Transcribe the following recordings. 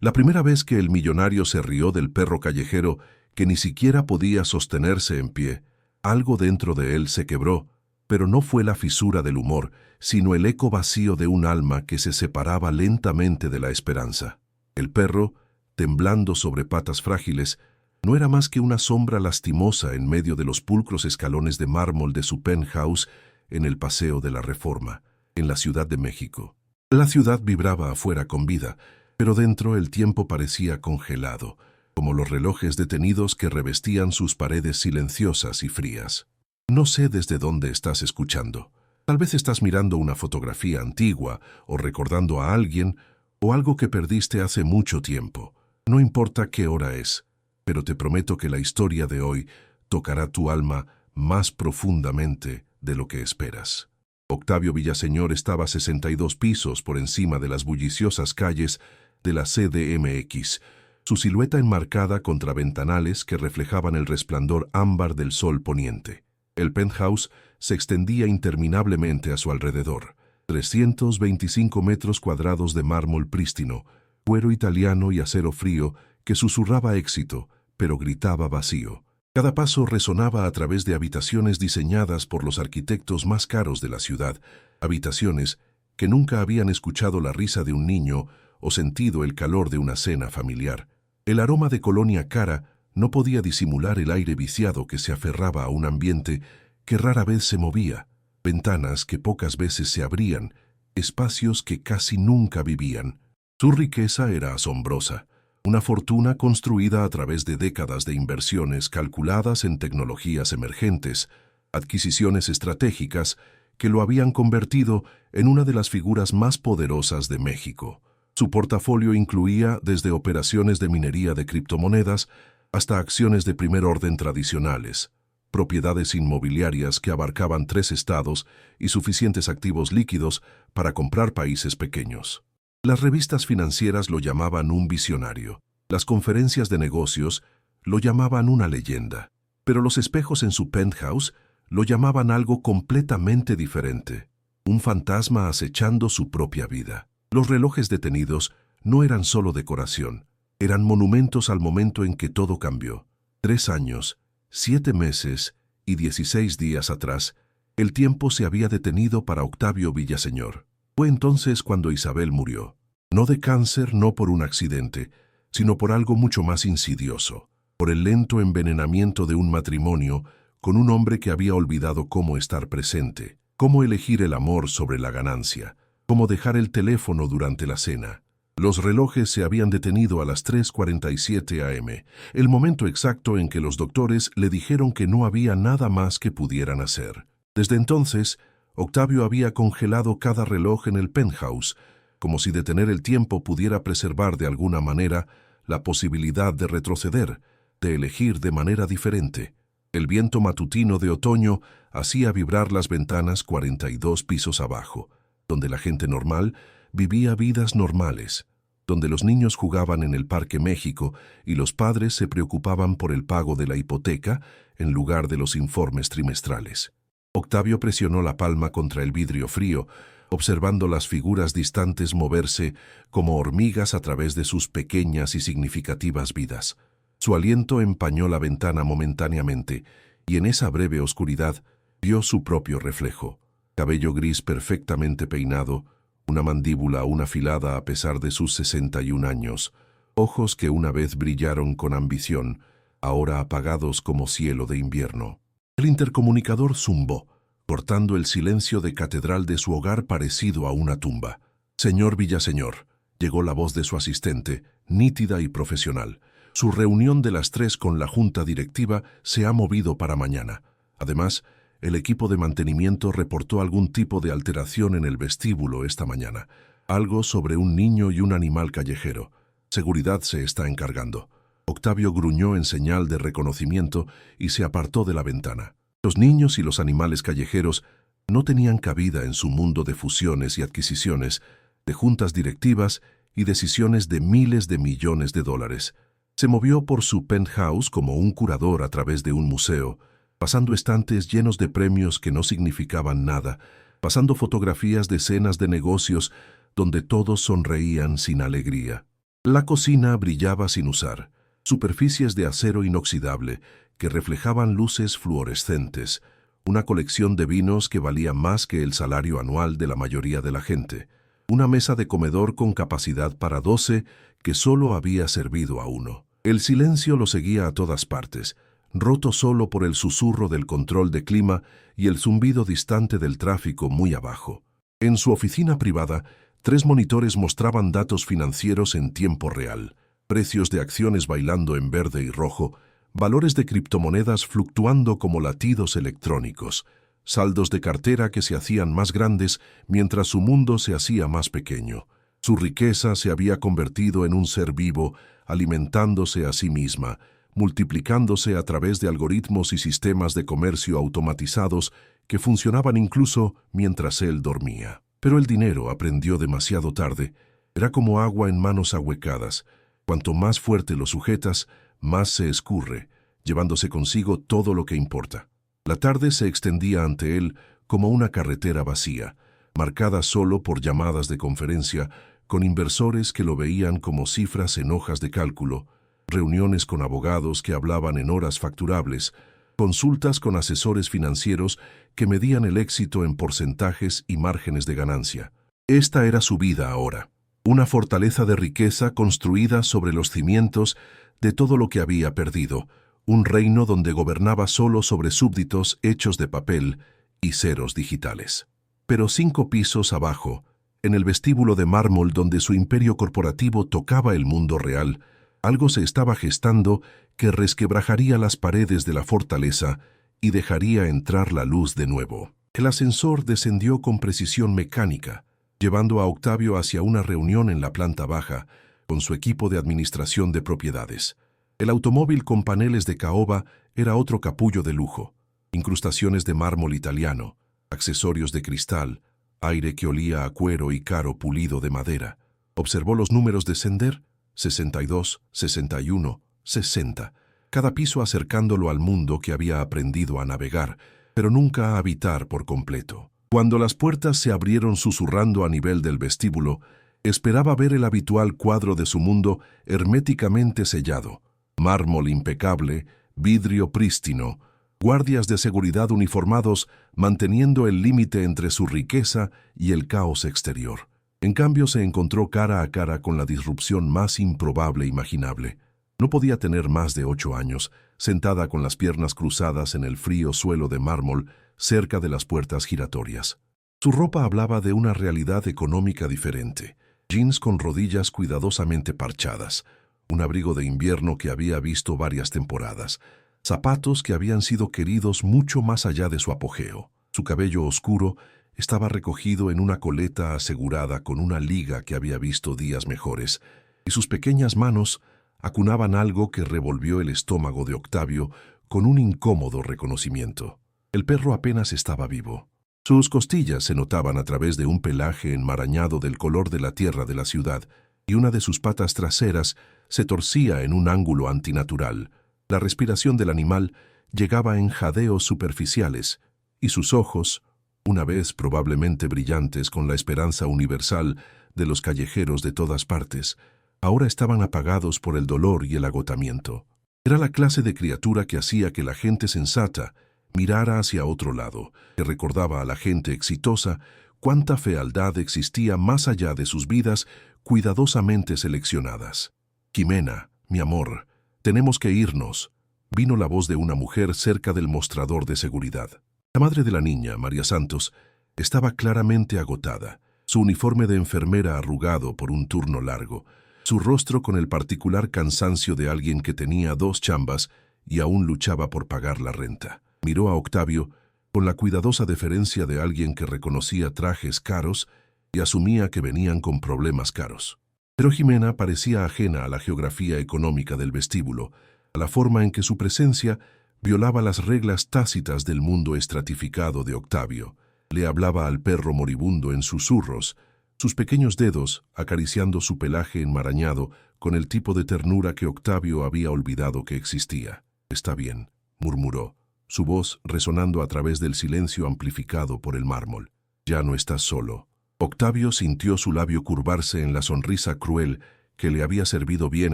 La primera vez que el millonario se rió del perro callejero, que ni siquiera podía sostenerse en pie, algo dentro de él se quebró, pero no fue la fisura del humor, sino el eco vacío de un alma que se separaba lentamente de la esperanza. El perro, temblando sobre patas frágiles, no era más que una sombra lastimosa en medio de los pulcros escalones de mármol de su penthouse en el Paseo de la Reforma, en la Ciudad de México. La ciudad vibraba afuera con vida, pero dentro el tiempo parecía congelado, como los relojes detenidos que revestían sus paredes silenciosas y frías. No sé desde dónde estás escuchando. Tal vez estás mirando una fotografía antigua o recordando a alguien o algo que perdiste hace mucho tiempo. No importa qué hora es, pero te prometo que la historia de hoy tocará tu alma más profundamente de lo que esperas. Octavio Villaseñor estaba a 62 pisos por encima de las bulliciosas calles de la CDMX, su silueta enmarcada contra ventanales que reflejaban el resplandor ámbar del sol poniente. El penthouse se extendía interminablemente a su alrededor. 325 metros cuadrados de mármol prístino, cuero italiano y acero frío que susurraba éxito, pero gritaba vacío. Cada paso resonaba a través de habitaciones diseñadas por los arquitectos más caros de la ciudad, habitaciones que nunca habían escuchado la risa de un niño o sentido el calor de una cena familiar. El aroma de colonia cara no podía disimular el aire viciado que se aferraba a un ambiente que rara vez se movía, ventanas que pocas veces se abrían, espacios que casi nunca vivían. Su riqueza era asombrosa, una fortuna construida a través de décadas de inversiones calculadas en tecnologías emergentes, adquisiciones estratégicas que lo habían convertido en una de las figuras más poderosas de México. Su portafolio incluía desde operaciones de minería de criptomonedas hasta acciones de primer orden tradicionales, propiedades inmobiliarias que abarcaban 3 estados y suficientes activos líquidos para comprar países pequeños. Las revistas financieras lo llamaban un visionario, las conferencias de negocios lo llamaban una leyenda, pero los espejos en su penthouse lo llamaban algo completamente diferente, un fantasma acechando su propia vida. Los relojes detenidos no eran solo decoración, eran monumentos al momento en que todo cambió. 3 años, 7 meses y 16 días atrás, el tiempo se había detenido para Octavio Villaseñor. Fue entonces cuando Isabel murió. No de cáncer, no por un accidente, sino por algo mucho más insidioso, por el lento envenenamiento de un matrimonio con un hombre que había olvidado cómo estar presente, cómo elegir el amor sobre la ganancia, cómo dejar el teléfono durante la cena. Los relojes se habían detenido a las 3:47 am, el momento exacto en que los doctores le dijeron que no había nada más que pudieran hacer. Desde entonces, Octavio había congelado cada reloj en el penthouse, como si detener el tiempo pudiera preservar de alguna manera la posibilidad de retroceder, de elegir de manera diferente. El viento matutino de otoño hacía vibrar las ventanas 42 pisos abajo, donde la gente normal vivía vidas normales, donde los niños jugaban en el Parque México y los padres se preocupaban por el pago de la hipoteca en lugar de los informes trimestrales. Octavio presionó la palma contra el vidrio frío, observando las figuras distantes moverse como hormigas a través de sus pequeñas y significativas vidas. Su aliento empañó la ventana momentáneamente, y en esa breve oscuridad vio su propio reflejo. Cabello gris perfectamente peinado, una mandíbula aún afilada a pesar de sus 61 años, ojos que una vez brillaron con ambición, ahora apagados como cielo de invierno. El intercomunicador zumbó, cortando el silencio de catedral de su hogar parecido a una tumba. «Señor Villaseñor», llegó la voz de su asistente, nítida y profesional. «Su reunión de las 3 con la junta directiva se ha movido para mañana. Además, el equipo de mantenimiento reportó algún tipo de alteración en el vestíbulo esta mañana. Algo sobre un niño y un animal callejero. Seguridad se está encargando». Octavio gruñó en señal de reconocimiento y se apartó de la ventana. Los niños y los animales callejeros no tenían cabida en su mundo de fusiones y adquisiciones, de juntas directivas y decisiones de miles de millones de dólares. Se movió por su penthouse como un curador a través de un museo, pasando estantes llenos de premios que no significaban nada, pasando fotografías de escenas de negocios donde todos sonreían sin alegría. La cocina brillaba sin usar, superficies de acero inoxidable que reflejaban luces fluorescentes, una colección de vinos que valía más que el salario anual de la mayoría de la gente, una mesa de comedor con capacidad para 12 que solo había servido a uno. El silencio lo seguía a todas partes, roto solo por el susurro del control de clima y el zumbido distante del tráfico muy abajo. En su oficina privada, 3 monitores mostraban datos financieros en tiempo real, precios de acciones bailando en verde y rojo, valores de criptomonedas fluctuando como latidos electrónicos, saldos de cartera que se hacían más grandes mientras su mundo se hacía más pequeño. Su riqueza se había convertido en un ser vivo, alimentándose a sí misma, multiplicándose a través de algoritmos y sistemas de comercio automatizados que funcionaban incluso mientras él dormía. Pero el dinero, aprendió demasiado tarde, era como agua en manos ahuecadas. Cuanto más fuerte lo sujetas, más se escurre, llevándose consigo todo lo que importa. La tarde se extendía ante él como una carretera vacía, marcada solo por llamadas de conferencia, con inversores que lo veían como cifras en hojas de cálculo, reuniones con abogados que hablaban en horas facturables, consultas con asesores financieros que medían el éxito en porcentajes y márgenes de ganancia. Esta era su vida ahora, una fortaleza de riqueza construida sobre los cimientos de todo lo que había perdido, un reino donde gobernaba solo sobre súbditos hechos de papel y ceros digitales. Pero 5 pisos abajo, en el vestíbulo de mármol donde su imperio corporativo tocaba el mundo real, algo se estaba gestando que resquebrajaría las paredes de la fortaleza y dejaría entrar la luz de nuevo. El ascensor descendió con precisión mecánica, llevando a Octavio hacia una reunión en la planta baja, con su equipo de administración de propiedades. El automóvil con paneles de caoba era otro capullo de lujo, incrustaciones de mármol italiano, accesorios de cristal, aire que olía a cuero y caro pulido de madera. Observó los números descender, 62, 61, 60, cada piso acercándolo al mundo que había aprendido a navegar, pero nunca a habitar por completo. Cuando las puertas se abrieron susurrando a nivel del vestíbulo, esperaba ver el habitual cuadro de su mundo herméticamente sellado, mármol impecable, vidrio prístino, guardias de seguridad uniformados manteniendo el límite entre su riqueza y el caos exterior. En cambio, se encontró cara a cara con la disrupción más improbable imaginable. No podía tener más de 8 años, sentada con las piernas cruzadas en el frío suelo de mármol cerca de las puertas giratorias. Su ropa hablaba de una realidad económica diferente. Jeans con rodillas cuidadosamente parchadas, un abrigo de invierno que había visto varias temporadas, zapatos que habían sido queridos mucho más allá de su apogeo. Su cabello oscuro estaba recogido en una coleta asegurada con una liga que había visto días mejores, y sus pequeñas manos acunaban algo que revolvió el estómago de Octavio con un incómodo reconocimiento. El perro apenas estaba vivo. Sus costillas se notaban a través de un pelaje enmarañado del color de la tierra de la ciudad, y una de sus patas traseras se torcía en un ángulo antinatural. La respiración del animal llegaba en jadeos superficiales, y sus ojos, una vez probablemente brillantes con la esperanza universal de los callejeros de todas partes, ahora estaban apagados por el dolor y el agotamiento. Era la clase de criatura que hacía que la gente sensata mirara hacia otro lado, que recordaba a la gente exitosa cuánta fealdad existía más allá de sus vidas cuidadosamente seleccionadas. «Jimena, mi amor, tenemos que irnos», vino la voz de una mujer cerca del mostrador de seguridad. La madre de la niña, María Santos, estaba claramente agotada, su uniforme de enfermera arrugado por un turno largo, su rostro con el particular cansancio de alguien que tenía 2 chambas y aún luchaba por pagar la renta. Miró a Octavio con la cuidadosa deferencia de alguien que reconocía trajes caros y asumía que venían con problemas caros. Pero Jimena parecía ajena a la geografía económica del vestíbulo, a la forma en que su presencia violaba las reglas tácitas del mundo estratificado de Octavio. Le hablaba al perro moribundo en susurros, sus pequeños dedos acariciando su pelaje enmarañado con el tipo de ternura que Octavio había olvidado que existía. «Está bien», murmuró, su voz resonando a través del silencio amplificado por el mármol. «Ya no estás solo». Octavio sintió su labio curvarse en la sonrisa cruel que le había servido bien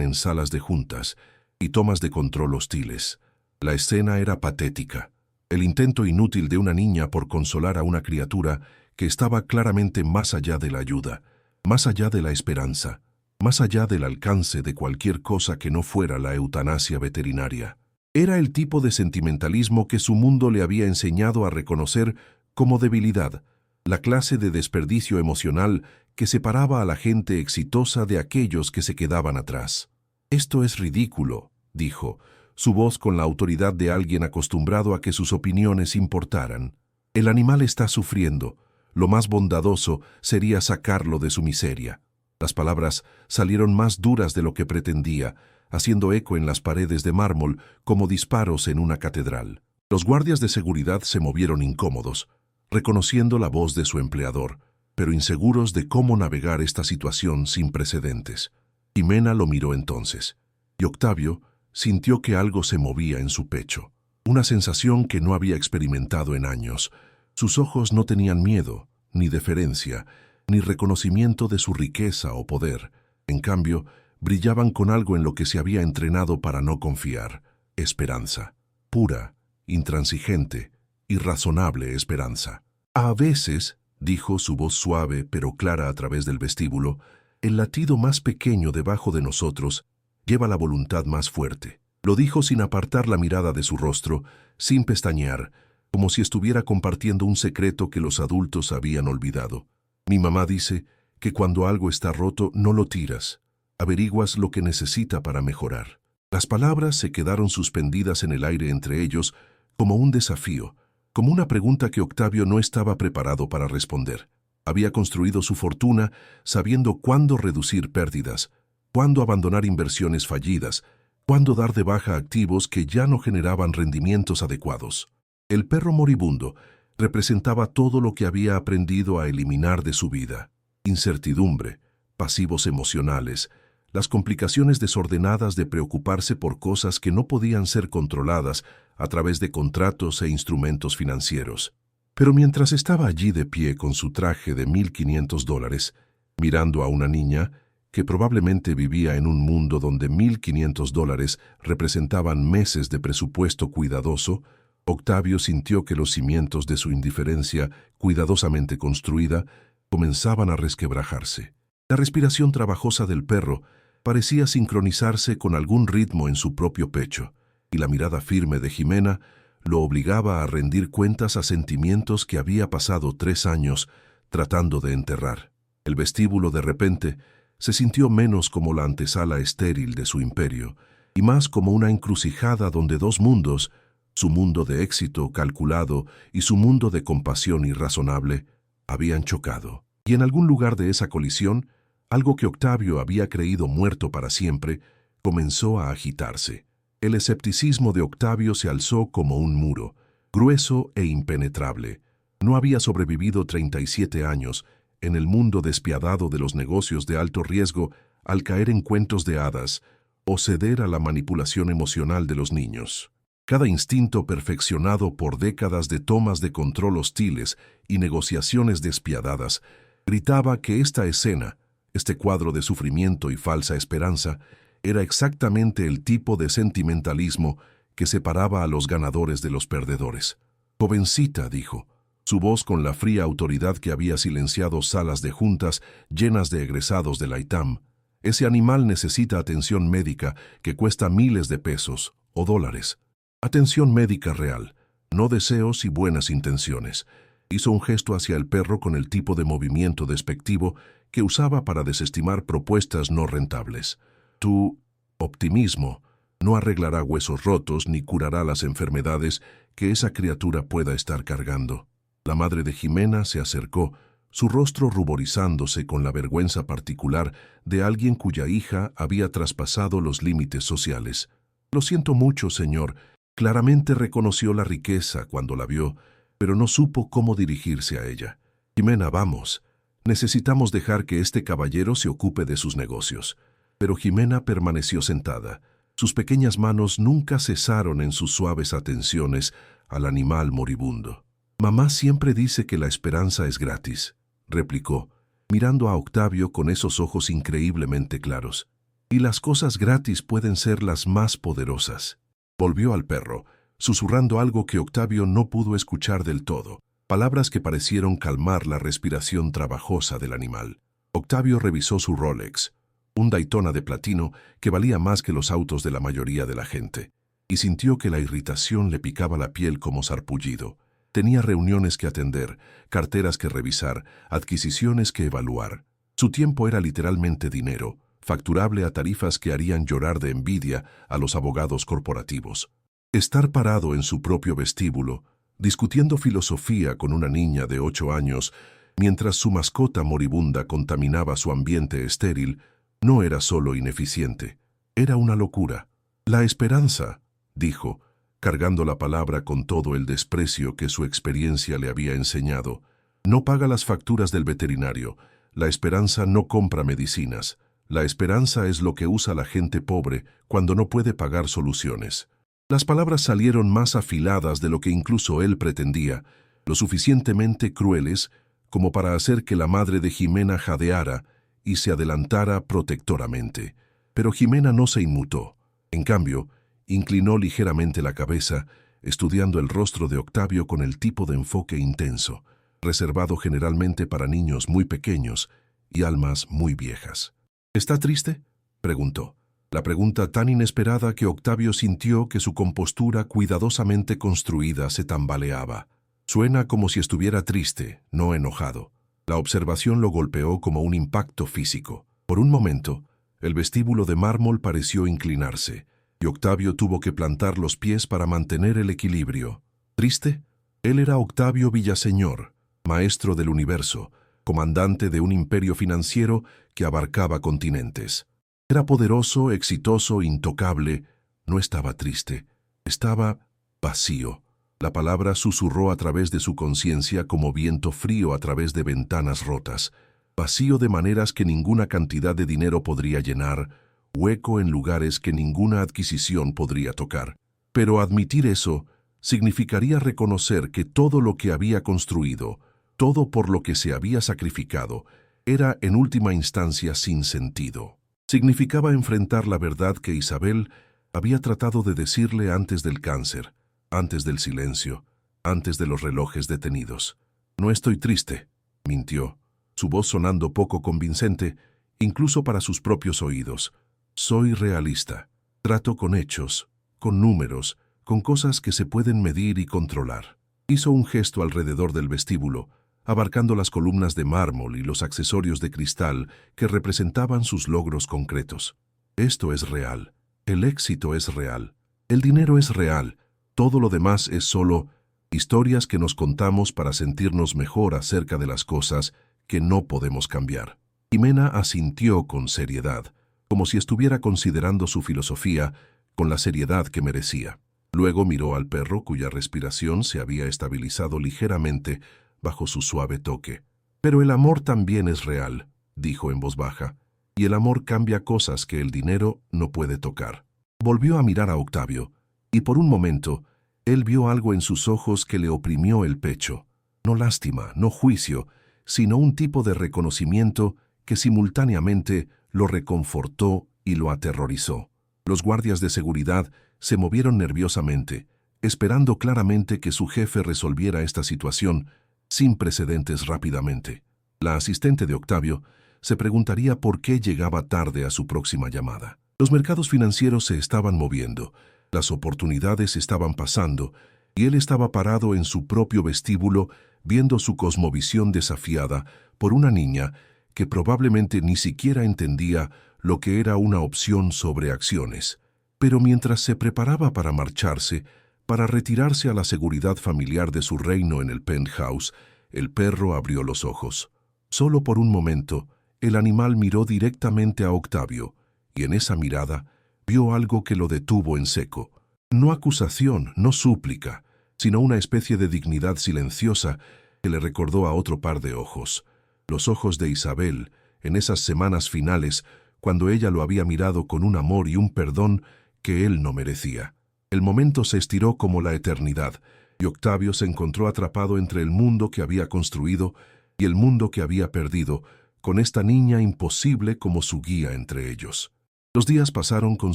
en salas de juntas y tomas de control hostiles. La escena era patética. El intento inútil de una niña por consolar a una criatura que estaba claramente más allá de la ayuda, más allá de la esperanza, más allá del alcance de cualquier cosa que no fuera la eutanasia veterinaria. Era el tipo de sentimentalismo que su mundo le había enseñado a reconocer como debilidad, la clase de desperdicio emocional que separaba a la gente exitosa de aquellos que se quedaban atrás. «Esto es ridículo», dijo, su voz con la autoridad de alguien acostumbrado a que sus opiniones importaran. «El animal está sufriendo. Lo más bondadoso sería sacarlo de su miseria». Las palabras salieron más duras de lo que pretendía, haciendo eco en las paredes de mármol como disparos en una catedral. Los guardias de seguridad se movieron incómodos, reconociendo la voz de su empleador, pero inseguros de cómo navegar esta situación sin precedentes. Ximena lo miró entonces, y Octavio sintió que algo se movía en su pecho, una sensación que no había experimentado en años. Sus ojos no tenían miedo, ni deferencia, ni reconocimiento de su riqueza o poder. En cambio, brillaban con algo en lo que se había entrenado para no confiar: esperanza, pura, intransigente, irrazonable esperanza. «A veces», dijo su voz suave pero clara a través del vestíbulo, «el latido más pequeño debajo de nosotros lleva la voluntad más fuerte». Lo dijo sin apartar la mirada de su rostro, sin pestañear, como si estuviera compartiendo un secreto que los adultos habían olvidado. «Mi mamá dice que cuando algo está roto no lo tiras, averiguas lo que necesita para mejorar». Las palabras se quedaron suspendidas en el aire entre ellos como un desafío, como una pregunta que Octavio no estaba preparado para responder. Había construido su fortuna sabiendo cuándo reducir pérdidas, cuándo abandonar inversiones fallidas, cuándo dar de baja activos que ya no generaban rendimientos adecuados. El perro moribundo representaba todo lo que había aprendido a eliminar de su vida: incertidumbre, pasivos emocionales, las complicaciones desordenadas de preocuparse por cosas que no podían ser controladas a través de contratos e instrumentos financieros. Pero mientras estaba allí de pie con su traje de $1.500, mirando a una niña que probablemente vivía en un mundo donde $1.500 representaban meses de presupuesto cuidadoso, Octavio sintió que los cimientos de su indiferencia, cuidadosamente construida, comenzaban a resquebrajarse. La respiración trabajosa del perro parecía sincronizarse con algún ritmo en su propio pecho, y la mirada firme de Ximena lo obligaba a rendir cuentas a sentimientos que había pasado 3 años tratando de enterrar. El vestíbulo de repente se sintió menos como la antesala estéril de su imperio, y más como una encrucijada donde dos mundos, su mundo de éxito calculado y su mundo de compasión irrazonable, habían chocado. Y en algún lugar de esa colisión, algo que Octavio había creído muerto para siempre, comenzó a agitarse. El escepticismo de Octavio se alzó como un muro, grueso e impenetrable. No había sobrevivido 37 años en el mundo despiadado de los negocios de alto riesgo al caer en cuentos de hadas o ceder a la manipulación emocional de los niños. Cada instinto perfeccionado por décadas de tomas de control hostiles y negociaciones despiadadas gritaba que esta escena, este cuadro de sufrimiento y falsa esperanza, era exactamente el tipo de sentimentalismo que separaba a los ganadores de los perdedores. «Jovencita», dijo, su voz con la fría autoridad que había silenciado salas de juntas llenas de egresados de la ITAM, «ese animal necesita atención médica que cuesta miles de pesos o dólares. Atención médica real, no deseos y buenas intenciones». Hizo un gesto hacia el perro con el tipo de movimiento despectivo que usaba para desestimar propuestas no rentables. «Tu optimismo no arreglará huesos rotos ni curará las enfermedades que esa criatura pueda estar cargando». La madre de Ximena se acercó, su rostro ruborizándose con la vergüenza particular de alguien cuya hija había traspasado los límites sociales. «Lo siento mucho, señor». Claramente reconoció la riqueza cuando la vio, pero no supo cómo dirigirse a ella. «Ximena, vamos. Necesitamos dejar que este caballero se ocupe de sus negocios». Pero Ximena permaneció sentada. Sus pequeñas manos nunca cesaron en sus suaves atenciones al animal moribundo. «Mamá siempre dice que la esperanza es gratis», replicó, mirando a Octavio con esos ojos increíblemente claros. Y las cosas gratis pueden ser las más poderosas. Volvió al perro, susurrando algo que Octavio no pudo escuchar del todo, palabras que parecieron calmar la respiración trabajosa del animal. Octavio revisó su Rolex, un Daytona de platino que valía más que los autos de la mayoría de la gente, y sintió que la irritación le picaba la piel como sarpullido. Tenía reuniones que atender, carteras que revisar, adquisiciones que evaluar. Su tiempo era literalmente dinero, facturable a tarifas que harían llorar de envidia a los abogados corporativos. Estar parado en su propio vestíbulo, discutiendo filosofía con una niña de 8 años, mientras su mascota moribunda contaminaba su ambiente estéril, no era solo ineficiente, era una locura. La esperanza, dijo, cargando la palabra con todo el desprecio que su experiencia le había enseñado, no paga las facturas del veterinario. La esperanza no compra medicinas. La esperanza es lo que usa la gente pobre cuando no puede pagar soluciones. Las palabras salieron más afiladas de lo que incluso él pretendía, lo suficientemente crueles como para hacer que la madre de Jimena jadeara y se adelantara protectoramente. Pero Jimena no se inmutó. En cambio, inclinó ligeramente la cabeza, estudiando el rostro de Octavio con el tipo de enfoque intenso, reservado generalmente para niños muy pequeños y almas muy viejas. ¿Está triste?, preguntó. La pregunta tan inesperada que Octavio sintió que su compostura cuidadosamente construida se tambaleaba. Suena como si estuviera triste, no enojado. La observación lo golpeó como un impacto físico. Por un momento, el vestíbulo de mármol pareció inclinarse, y Octavio tuvo que plantar los pies para mantener el equilibrio. ¿Triste? Él era Octavio Villaseñor, maestro del universo, comandante de un imperio financiero que abarcaba continentes. Era poderoso, exitoso, intocable. No estaba triste, estaba vacío. La palabra susurró a través de su conciencia como viento frío a través de ventanas rotas. Vacío de maneras que ninguna cantidad de dinero podría llenar, hueco en lugares que ninguna adquisición podría tocar. Pero admitir eso significaría reconocer que todo lo que había construido, todo por lo que se había sacrificado, era en última instancia sin sentido. Significaba enfrentar la verdad que Isabel había tratado de decirle antes del cáncer, antes del silencio, antes de los relojes detenidos. «No estoy triste», mintió, su voz sonando poco convincente, incluso para sus propios oídos. «Soy realista. Trato con hechos, con números, con cosas que se pueden medir y controlar». Hizo un gesto alrededor del vestíbulo, abarcando las columnas de mármol y los accesorios de cristal que representaban sus logros concretos. «Esto es real. El éxito es real. El dinero es real. Todo lo demás es solo historias que nos contamos para sentirnos mejor acerca de las cosas que no podemos cambiar». Jimena asintió con seriedad, como si estuviera considerando su filosofía con la seriedad que merecía. Luego miró al perro, cuya respiración se había estabilizado ligeramente bajo su suave toque. «Pero el amor también es real», dijo en voz baja, «y el amor cambia cosas que el dinero no puede tocar». Volvió a mirar a Octavio, y por un momento, él vio algo en sus ojos que le oprimió el pecho. No lástima, no juicio, sino un tipo de reconocimiento que simultáneamente lo reconfortó y lo aterrorizó. Los guardias de seguridad se movieron nerviosamente, esperando claramente que su jefe resolviera esta situación sin precedentes rápidamente. La asistente de Octavio se preguntaría por qué llegaba tarde a su próxima llamada. Los mercados financieros se estaban moviendo, las oportunidades estaban pasando, y él estaba parado en su propio vestíbulo viendo su cosmovisión desafiada por una niña que probablemente ni siquiera entendía lo que era una opción sobre acciones. Pero mientras se preparaba para marcharse, para retirarse a la seguridad familiar de su reino en el penthouse, el perro abrió los ojos. Solo por un momento, el animal miró directamente a Octavio, y en esa mirada vio algo que lo detuvo en seco. No acusación, no súplica, sino una especie de dignidad silenciosa que le recordó a otro par de ojos. Los ojos de Isabel, en esas semanas finales, cuando ella lo había mirado con un amor y un perdón que él no merecía. El momento se estiró como la eternidad, y Octavio se encontró atrapado entre el mundo que había construido y el mundo que había perdido, con esta niña imposible como su guía entre ellos. Los días pasaron con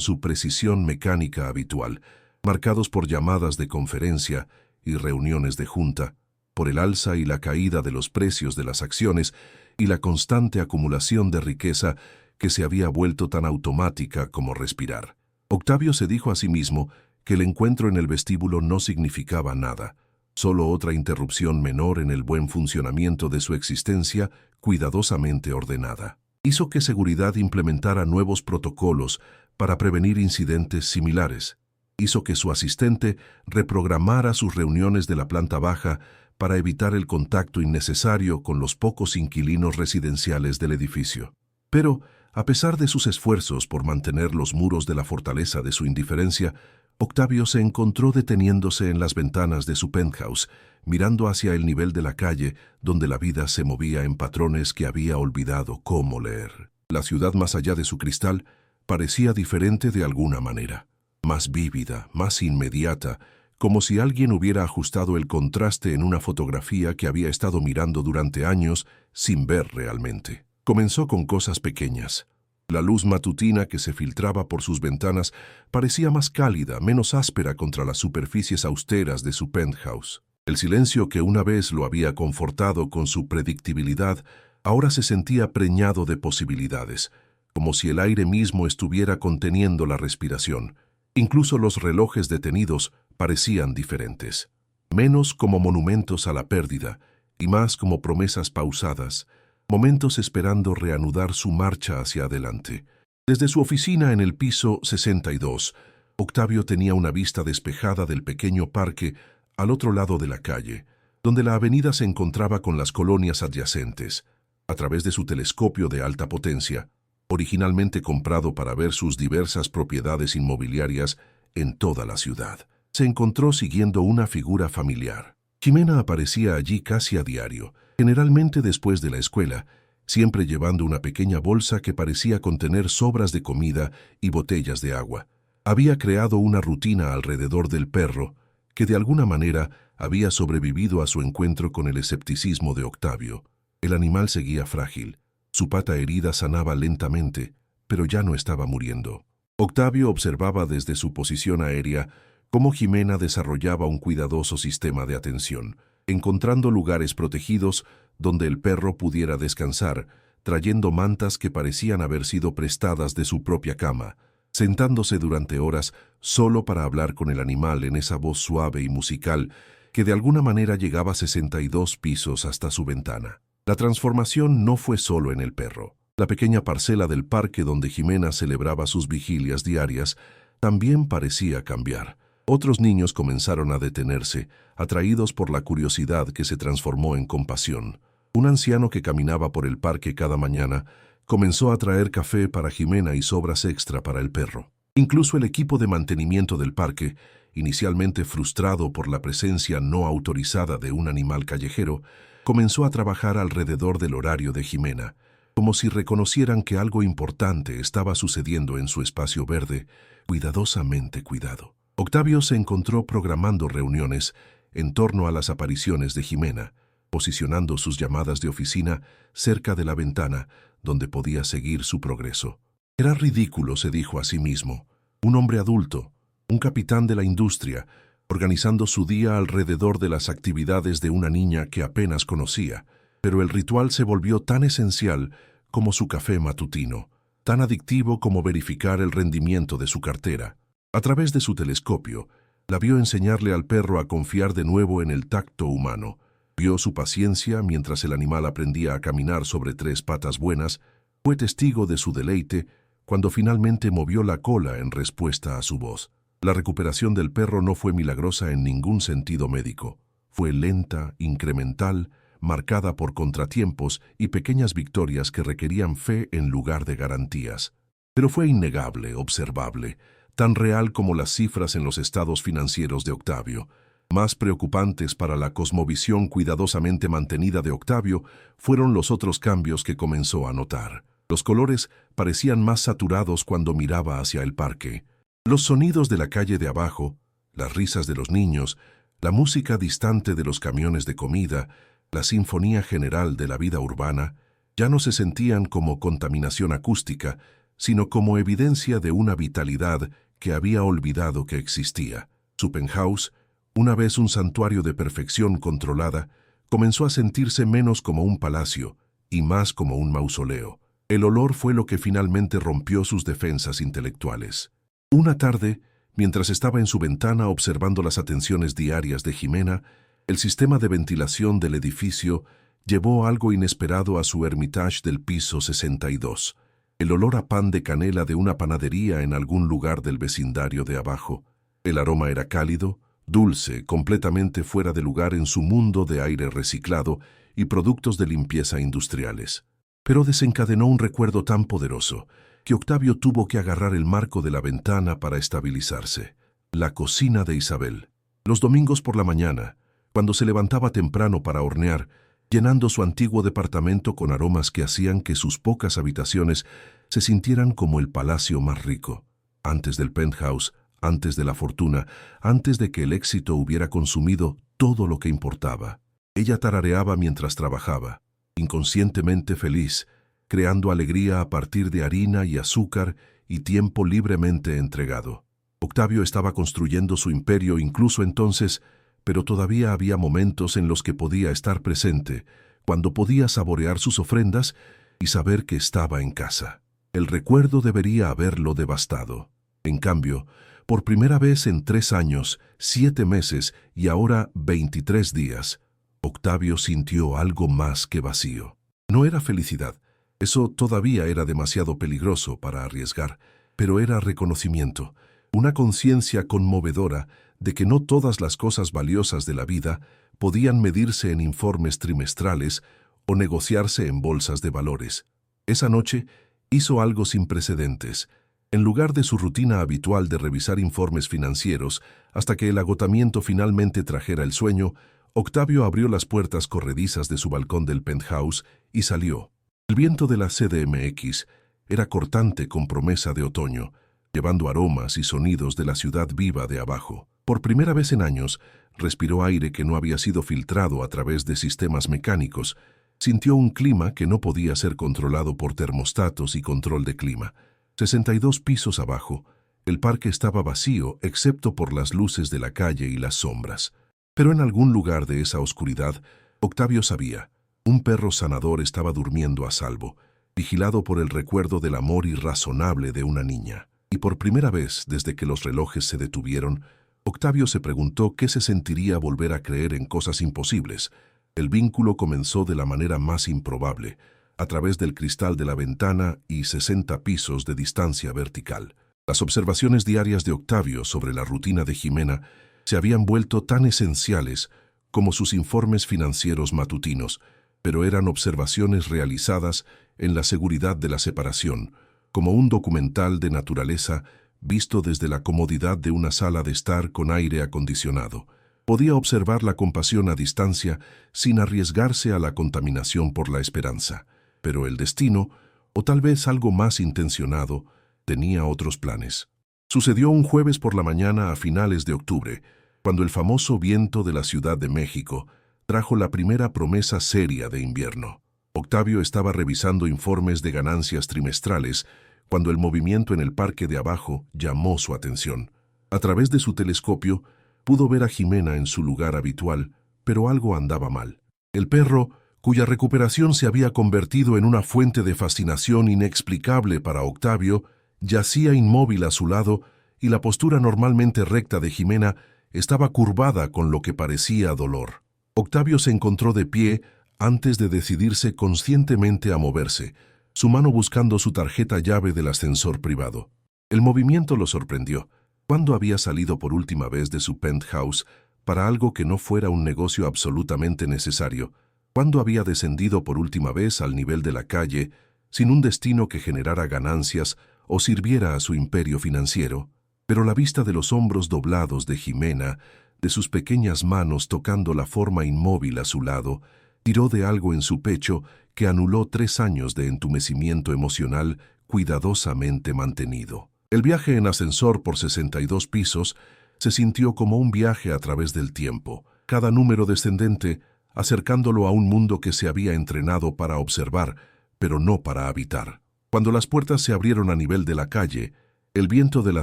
su precisión mecánica habitual, marcados por llamadas de conferencia y reuniones de junta, por el alza y la caída de los precios de las acciones y la constante acumulación de riqueza que se había vuelto tan automática como respirar. Octavio se dijo a sí mismo que el encuentro en el vestíbulo no significaba nada, solo otra interrupción menor en el buen funcionamiento de su existencia cuidadosamente ordenada. Hizo que seguridad implementara nuevos protocolos para prevenir incidentes similares. Hizo que su asistente reprogramara sus reuniones de la planta baja para evitar el contacto innecesario con los pocos inquilinos residenciales del edificio. Pero, a pesar de sus esfuerzos por mantener los muros de la fortaleza de su indiferencia, Octavio se encontró deteniéndose en las ventanas de su penthouse, mirando hacia el nivel de la calle donde la vida se movía en patrones que había olvidado cómo leer. La ciudad más allá de su cristal parecía diferente de alguna manera, más vívida, más inmediata, como si alguien hubiera ajustado el contraste en una fotografía que había estado mirando durante años sin ver realmente. Comenzó con cosas pequeñas. La luz matutina que se filtraba por sus ventanas parecía más cálida, menos áspera contra las superficies austeras de su penthouse. El silencio que una vez lo había confortado con su predictibilidad ahora se sentía preñado de posibilidades, como si el aire mismo estuviera conteniendo la respiración. Incluso los relojes detenidos parecían diferentes, menos como monumentos a la pérdida y más como promesas pausadas, momentos esperando reanudar su marcha hacia adelante. Desde su oficina en el piso 62, Octavio tenía una vista despejada del pequeño parque al otro lado de la calle, donde la avenida se encontraba con las colonias adyacentes. A través de su telescopio de alta potencia, originalmente comprado para ver sus diversas propiedades inmobiliarias en toda la ciudad, se encontró siguiendo una figura familiar. Jimena aparecía allí casi a diario, generalmente después de la escuela, siempre llevando una pequeña bolsa que parecía contener sobras de comida y botellas de agua. Había creado una rutina alrededor del perro, que de alguna manera había sobrevivido a su encuentro con el escepticismo de Octavio. El animal seguía frágil. Su pata herida sanaba lentamente, pero ya no estaba muriendo. Octavio observaba desde su posición aérea cómo Jimena desarrollaba un cuidadoso sistema de atención, encontrando lugares protegidos donde el perro pudiera descansar, trayendo mantas que parecían haber sido prestadas de su propia cama, sentándose durante horas solo para hablar con el animal en esa voz suave y musical que de alguna manera llegaba a 62 pisos hasta su ventana. La transformación no fue solo en el perro. La pequeña parcela del parque donde Jimena celebraba sus vigilias diarias también parecía cambiar. Otros niños comenzaron a detenerse, atraídos por la curiosidad que se transformó en compasión. Un anciano que caminaba por el parque cada mañana comenzó a traer café para Jimena y sobras extra para el perro. Incluso el equipo de mantenimiento del parque, inicialmente frustrado por la presencia no autorizada de un animal callejero, comenzó a trabajar alrededor del horario de Jimena, como si reconocieran que algo importante estaba sucediendo en su espacio verde, cuidadosamente cuidado. Octavio se encontró programando reuniones en torno a las apariciones de Jimena, posicionando sus llamadas de oficina cerca de la ventana donde podía seguir su progreso. Era ridículo, se dijo a sí mismo, un hombre adulto, un capitán de la industria, organizando su día alrededor de las actividades de una niña que apenas conocía, pero el ritual se volvió tan esencial como su café matutino, tan adictivo como verificar el rendimiento de su cartera. A través de su telescopio, la vio enseñarle al perro a confiar de nuevo en el tacto humano. Vio su paciencia mientras el animal aprendía a caminar sobre 3 patas buenas. Fue testigo de su deleite cuando finalmente movió la cola en respuesta a su voz. La recuperación del perro no fue milagrosa en ningún sentido médico. Fue lenta, incremental, marcada por contratiempos y pequeñas victorias que requerían fe en lugar de garantías. Pero fue innegable, observable, tan real como las cifras en los estados financieros de Octavio. Más preocupantes para la cosmovisión cuidadosamente mantenida de Octavio fueron los otros cambios que comenzó a notar. Los colores parecían más saturados cuando miraba hacia el parque. Los sonidos de la calle de abajo, las risas de los niños, la música distante de los camiones de comida, la sinfonía general de la vida urbana, ya no se sentían como contaminación acústica, sino como evidencia de una vitalidad que había olvidado que existía. Su penthouse, una vez un santuario de perfección controlada, comenzó a sentirse menos como un palacio y más como un mausoleo. El olor fue lo que finalmente rompió sus defensas intelectuales. Una tarde, mientras estaba en su ventana observando las atenciones diarias de Jimena, el sistema de ventilación del edificio llevó algo inesperado a su Hermitage del piso 62. El olor a pan de canela de una panadería en algún lugar del vecindario de abajo. El aroma era cálido, dulce, completamente fuera de lugar en su mundo de aire reciclado y productos de limpieza industriales. Pero desencadenó un recuerdo tan poderoso que Octavio tuvo que agarrar el marco de la ventana para estabilizarse. La cocina de Isabel. Los domingos por la mañana, cuando se levantaba temprano para hornear, llenando su antiguo departamento con aromas que hacían que sus pocas habitaciones se sintieran como el palacio más rico. Antes del penthouse, antes de la fortuna, antes de que el éxito hubiera consumido todo lo que importaba. Ella tarareaba mientras trabajaba, inconscientemente feliz, creando alegría a partir de harina y azúcar y tiempo libremente entregado. Octavio estaba construyendo su imperio incluso entonces, pero todavía había momentos en los que podía estar presente, cuando podía saborear sus ofrendas y saber que estaba en casa. El recuerdo debería haberlo devastado. En cambio, por primera vez en 3 años, 7 meses y ahora 23 días, Octavio sintió algo más que vacío. No era felicidad, eso todavía era demasiado peligroso para arriesgar, pero era reconocimiento, una conciencia conmovedora de que no todas las cosas valiosas de la vida podían medirse en informes trimestrales o negociarse en bolsas de valores. Esa noche hizo algo sin precedentes. En lugar de su rutina habitual de revisar informes financieros hasta que el agotamiento finalmente trajera el sueño, Octavio abrió las puertas corredizas de su balcón del penthouse y salió. El viento de la CDMX era cortante con promesa de otoño, llevando aromas y sonidos de la ciudad viva de abajo. Por primera vez en años, respiró aire que no había sido filtrado a través de sistemas mecánicos. Sintió un clima que no podía ser controlado por termostatos y control de clima. 62 pisos abajo, el parque estaba vacío excepto por las luces de la calle y las sombras. Pero en algún lugar de esa oscuridad, Octavio sabía, un perro sanador estaba durmiendo a salvo, vigilado por el recuerdo del amor irrazonable de una niña. Y por primera vez desde que los relojes se detuvieron, Octavio se preguntó qué se sentiría volver a creer en cosas imposibles. El vínculo comenzó de la manera más improbable, a través del cristal de la ventana y 60 pisos de distancia vertical. Las observaciones diarias de Octavio sobre la rutina de Jimena se habían vuelto tan esenciales como sus informes financieros matutinos, pero eran observaciones realizadas en la seguridad de la separación, como un documental de naturaleza visto desde la comodidad de una sala de estar con aire acondicionado. Podía observar la compasión a distancia sin arriesgarse a la contaminación por la esperanza. Pero el destino, o tal vez algo más intencionado, tenía otros planes. Sucedió un jueves por la mañana a finales de octubre, cuando el famoso viento de la Ciudad de México trajo la primera promesa seria de invierno. Octavio estaba revisando informes de ganancias trimestrales cuando el movimiento en el parque de abajo llamó su atención. A través de su telescopio pudo ver a Jimena en su lugar habitual, pero algo andaba mal. El perro, cuya recuperación se había convertido en una fuente de fascinación inexplicable para Octavio, yacía inmóvil a su lado y la postura normalmente recta de Jimena estaba curvada con lo que parecía dolor. Octavio se encontró de pie antes de decidirse conscientemente a moverse, su mano buscando su tarjeta llave del ascensor privado. El movimiento lo sorprendió. ¿Cuándo había salido por última vez de su penthouse para algo que no fuera un negocio absolutamente necesario? ¿Cuándo había descendido por última vez al nivel de la calle sin un destino que generara ganancias o sirviera a su imperio financiero? Pero la vista de los hombros doblados de Jimena, de sus pequeñas manos tocando la forma inmóvil a su lado, tiró de algo en su pecho que anuló 3 años de entumecimiento emocional cuidadosamente mantenido. El viaje en ascensor por 62 pisos se sintió como un viaje a través del tiempo, cada número descendente acercándolo a un mundo que se había entrenado para observar, pero no para habitar. Cuando las puertas se abrieron a nivel de la calle, el viento de la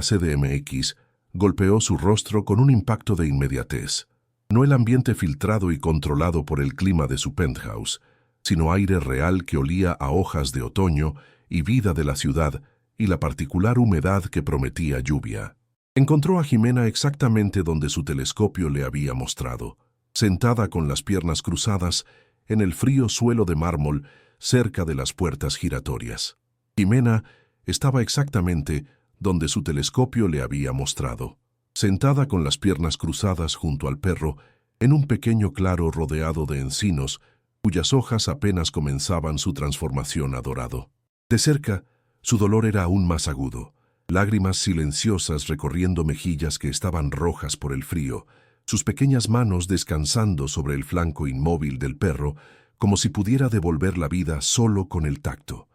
CDMX golpeó su rostro con un impacto de inmediatez. No el ambiente filtrado y controlado por el clima de su penthouse, sino aire real que olía a hojas de otoño y vida de la ciudad y la particular humedad que prometía lluvia. Encontró a Jimena exactamente donde su telescopio le había mostrado, sentada con las piernas cruzadas en el frío suelo de mármol cerca de las puertas giratorias. Jimena estaba exactamente donde su telescopio le había mostrado, sentada con las piernas cruzadas junto al perro en un pequeño claro rodeado de encinos cuyas hojas apenas comenzaban su transformación a dorado. De cerca, su dolor era aún más agudo, lágrimas silenciosas recorriendo mejillas que estaban rojas por el frío, sus pequeñas manos descansando sobre el flanco inmóvil del perro, como si pudiera devolver la vida solo con el tacto.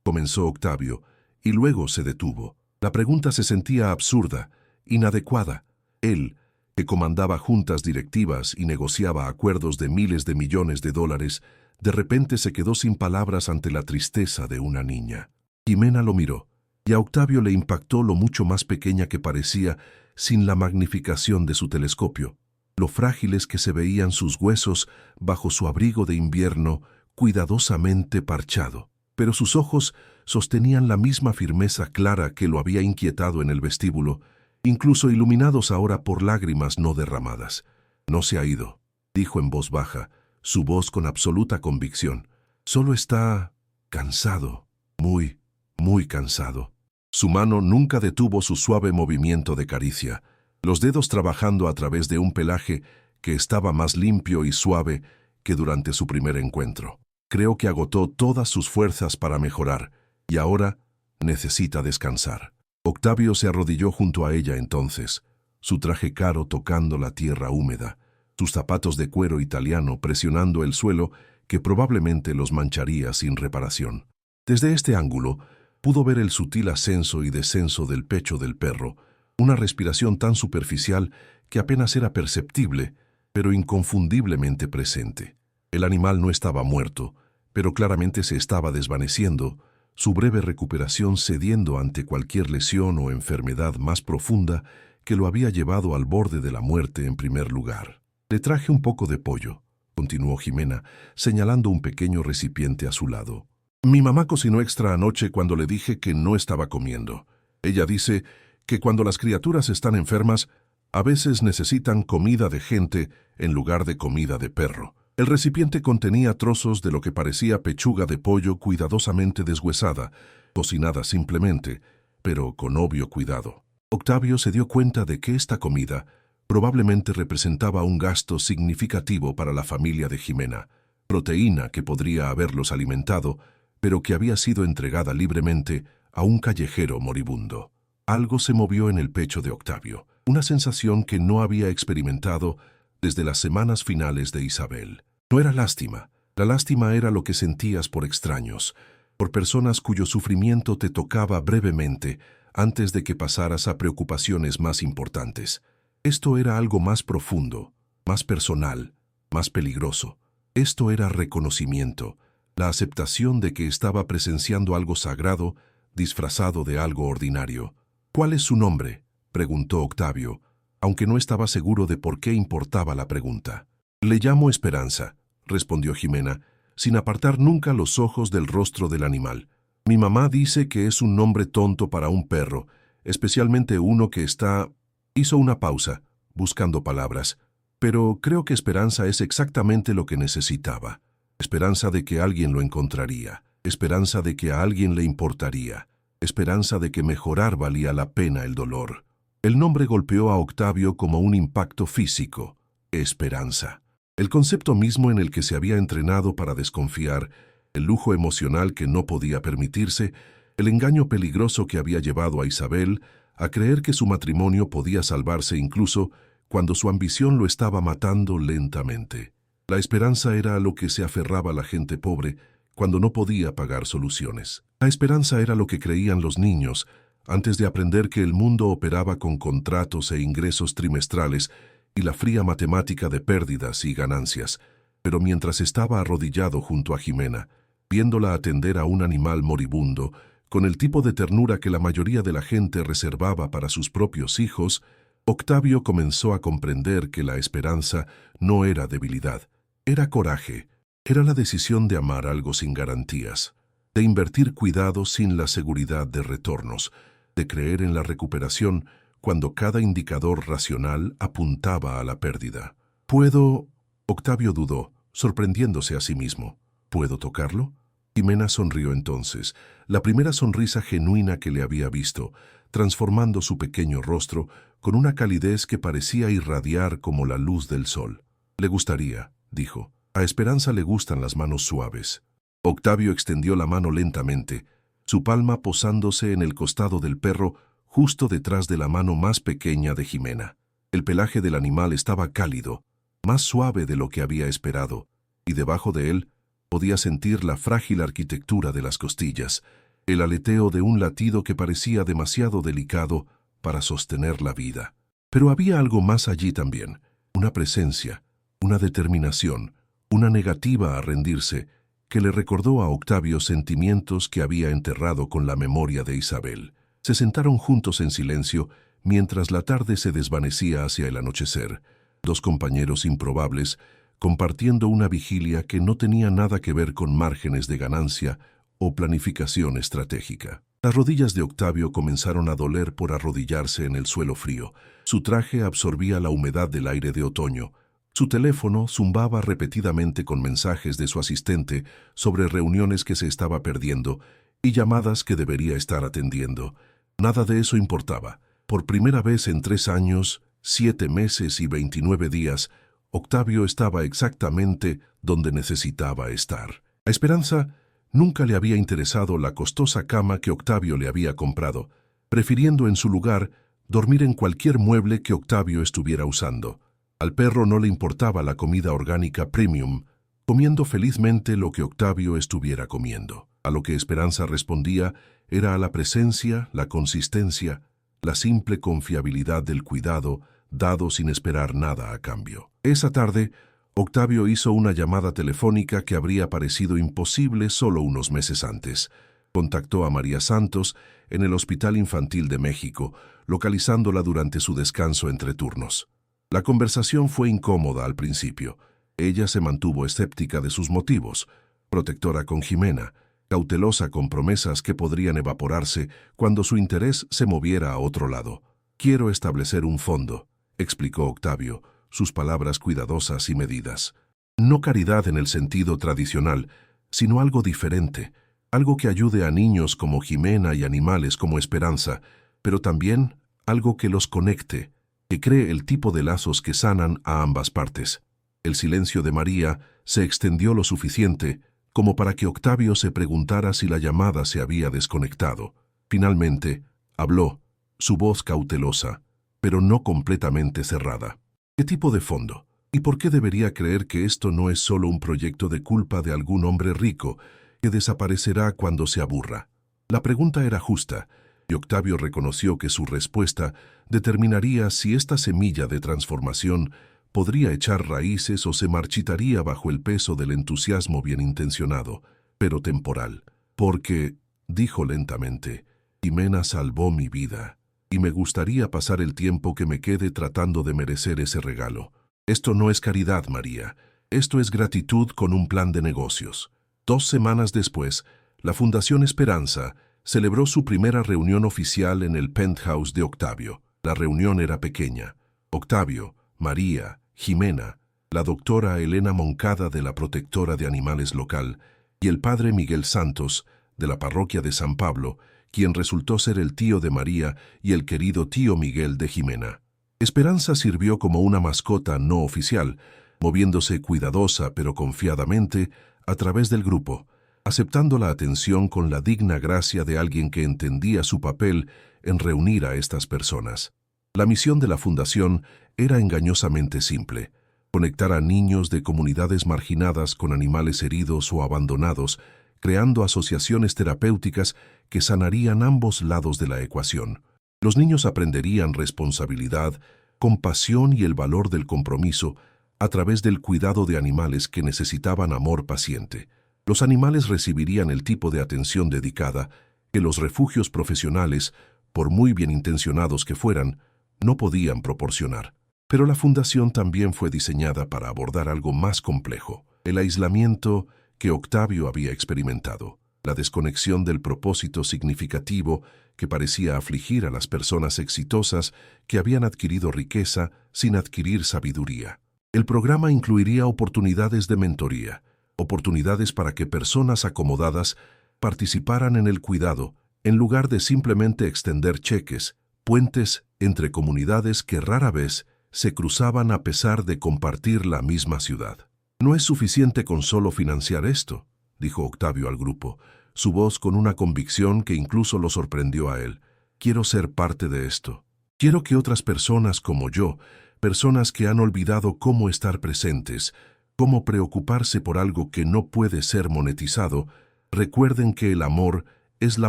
Comenzó Octavio, y luego se detuvo. La pregunta se sentía absurda, inadecuada. Él, que comandaba juntas directivas y negociaba acuerdos de miles de millones de dólares, de repente se quedó sin palabras ante la tristeza de una niña. Jimena lo miró, y a Octavio le impactó lo mucho más pequeña que parecía sin la magnificación de su telescopio, lo frágiles que se veían sus huesos bajo su abrigo de invierno cuidadosamente parchado. Pero sus ojos sostenían la misma firmeza clara que lo había inquietado en el vestíbulo, incluso iluminados ahora por lágrimas no derramadas. «No se ha ido», dijo en voz baja, su voz con absoluta convicción. «Solo está cansado, muy, muy cansado». Su mano nunca detuvo su suave movimiento de caricia, los dedos trabajando a través de un pelaje que estaba más limpio y suave que durante su primer encuentro. Creo que agotó todas sus fuerzas para mejorar, y ahora necesita descansar. Octavio se arrodilló junto a ella entonces, su traje caro tocando la tierra húmeda, sus zapatos de cuero italiano presionando el suelo que probablemente los mancharía sin reparación. Desde este ángulo, pudo ver el sutil ascenso y descenso del pecho del perro, una respiración tan superficial que apenas era perceptible, pero inconfundiblemente presente. El animal no estaba muerto, pero claramente se estaba desvaneciendo, su breve recuperación cediendo ante cualquier lesión o enfermedad más profunda que lo había llevado al borde de la muerte en primer lugar. «Le traje un poco de pollo», continuó Jimena, señalando un pequeño recipiente a su lado. «Mi mamá cocinó extra anoche cuando le dije que no estaba comiendo. Ella dice que cuando las criaturas están enfermas, a veces necesitan comida de gente en lugar de comida de perro». El recipiente contenía trozos de lo que parecía pechuga de pollo cuidadosamente deshuesada, cocinada simplemente, pero con obvio cuidado. Octavio se dio cuenta de que esta comida probablemente representaba un gasto significativo para la familia de Jimena, proteína que podría haberlos alimentado, pero que había sido entregada libremente a un callejero moribundo. Algo se movió en el pecho de Octavio, una sensación que no había experimentado desde las semanas finales de Isabel. No era lástima. La lástima era lo que sentías por extraños, por personas cuyo sufrimiento te tocaba brevemente antes de que pasaras a preocupaciones más importantes. Esto era algo más profundo, más personal, más peligroso. Esto era reconocimiento, la aceptación de que estaba presenciando algo sagrado disfrazado de algo ordinario. «¿Cuál es su nombre?», preguntó Octavio, aunque no estaba seguro de por qué importaba la pregunta. «Le llamo Esperanza», respondió Jimena, sin apartar nunca los ojos del rostro del animal. «Mi mamá dice que es un nombre tonto para un perro, especialmente uno que está...». Hizo una pausa, buscando palabras, pero creo que Esperanza es exactamente lo que necesitaba. Esperanza de que alguien lo encontraría, esperanza de que a alguien le importaría, esperanza de que mejorar valía la pena el dolor. El nombre golpeó a Octavio como un impacto físico. Esperanza. El concepto mismo en el que se había entrenado para desconfiar, el lujo emocional que no podía permitirse, el engaño peligroso que había llevado a Isabel a creer que su matrimonio podía salvarse incluso cuando su ambición lo estaba matando lentamente. La esperanza era a lo que se aferraba la gente pobre cuando no podía pagar soluciones. La esperanza era lo que creían los niños antes de aprender que el mundo operaba con contratos e ingresos trimestrales y la fría matemática de pérdidas y ganancias. Pero mientras estaba arrodillado junto a Jimena, Viéndola atender a un animal moribundo, con el tipo de ternura que la mayoría de la gente reservaba para sus propios hijos, Octavio comenzó a comprender que la esperanza no era debilidad, era coraje, era la decisión de amar algo sin garantías, de invertir cuidado sin la seguridad de retornos, de creer en la recuperación cuando cada indicador racional apuntaba a la pérdida. ¿Puedo? Octavio dudó, sorprendiéndose a sí mismo. ¿Puedo tocarlo? Jimena sonrió entonces, la primera sonrisa genuina que le había visto, transformando su pequeño rostro con una calidez que parecía irradiar como la luz del sol. Le gustaría, dijo. A Esperanza le gustan las manos suaves. Octavio extendió la mano lentamente, su palma posándose en el costado del perro justo detrás de la mano más pequeña de Jimena. El pelaje del animal estaba cálido, más suave de lo que había esperado, y debajo de él podía sentir la frágil arquitectura de las costillas, el aleteo de un latido que parecía demasiado delicado para sostener la vida. Pero había algo más allí también, una presencia, una determinación, una negativa a rendirse, que le recordó a Octavio sentimientos que había enterrado con la memoria de Isabel. Se sentaron juntos en silencio mientras la tarde se desvanecía hacia el anochecer, dos compañeros improbables, compartiendo una vigilia que no tenía nada que ver con márgenes de ganancia o planificación estratégica. Las rodillas de Octavio comenzaron a doler por arrodillarse en el suelo frío. Su traje absorbía la humedad del aire de otoño. Su teléfono zumbaba repetidamente con mensajes de su asistente sobre reuniones que se estaba perdiendo y llamadas que debería estar atendiendo. Nada de eso importaba. Por primera vez en 3 años, 7 meses y 29 días, Octavio estaba exactamente donde necesitaba estar. A Esperanza nunca le había interesado la costosa cama que Octavio le había comprado, prefiriendo en su lugar dormir en cualquier mueble que Octavio estuviera usando. Al perro no le importaba la comida orgánica premium, comiendo felizmente lo que Octavio estuviera comiendo. A lo que Esperanza respondía era a la presencia, la consistencia, la simple confiabilidad del cuidado, dado sin esperar nada a cambio. Esa tarde, Octavio hizo una llamada telefónica que habría parecido imposible solo unos meses antes. Contactó a María Santos en el Hospital Infantil de México, localizándola durante su descanso entre turnos. La conversación fue incómoda al principio. Ella se mantuvo escéptica de sus motivos, protectora con Jimena, cautelosa con promesas que podrían evaporarse cuando su interés se moviera a otro lado. «Quiero establecer un fondo», explicó Octavio, sus palabras cuidadosas y medidas. No caridad en el sentido tradicional, sino algo diferente, algo que ayude a niños como Jimena y animales como Esperanza, pero también algo que los conecte, que cree el tipo de lazos que sanan a ambas partes. El silencio de María se extendió lo suficiente como para que Octavio se preguntara si la llamada se había desconectado. Finalmente, habló, su voz cautelosa, pero no completamente cerrada. ¿Qué tipo de fondo? ¿Y por qué debería creer que esto no es solo un proyecto de culpa de algún hombre rico que desaparecerá cuando se aburra? La pregunta era justa, y Octavio reconoció que su respuesta determinaría si esta semilla de transformación podría echar raíces o se marchitaría bajo el peso del entusiasmo bien intencionado, pero temporal. Porque, dijo lentamente, Jimena salvó mi vida, y me gustaría pasar el tiempo que me quede tratando de merecer ese regalo. Esto no es caridad, María. Esto es gratitud con un plan de negocios. 2 semanas después, la Fundación Esperanza celebró su primera reunión oficial en el penthouse de Octavio. La reunión era pequeña. Octavio, María, Jimena, la doctora Elena Moncada de la Protectora de Animales local y el padre Miguel Santos, de la parroquia de San Pablo, quien resultó ser el tío de María y el querido tío Miguel de Jimena. Esperanza sirvió como una mascota no oficial, moviéndose cuidadosa pero confiadamente a través del grupo, aceptando la atención con la digna gracia de alguien que entendía su papel en reunir a estas personas. La misión de la fundación era engañosamente simple: conectar a niños de comunidades marginadas con animales heridos o abandonados, creando asociaciones terapéuticas que sanarían ambos lados de la ecuación. Los niños aprenderían responsabilidad, compasión y el valor del compromiso a través del cuidado de animales que necesitaban amor paciente. Los animales recibirían el tipo de atención dedicada que los refugios profesionales, por muy bien intencionados que fueran, no podían proporcionar. Pero la fundación también fue diseñada para abordar algo más complejo: el aislamiento que Octavio había experimentado, la desconexión del propósito significativo que parecía afligir a las personas exitosas que habían adquirido riqueza sin adquirir sabiduría. El programa incluiría oportunidades de mentoría, oportunidades para que personas acomodadas participaran en el cuidado, en lugar de simplemente extender cheques, puentes entre comunidades que rara vez se cruzaban a pesar de compartir la misma ciudad. «No es suficiente con solo financiar esto», dijo Octavio al grupo, su voz con una convicción que incluso lo sorprendió a él. «Quiero ser parte de esto. Quiero que otras personas como yo, personas que han olvidado cómo estar presentes, cómo preocuparse por algo que no puede ser monetizado, recuerden que el amor es la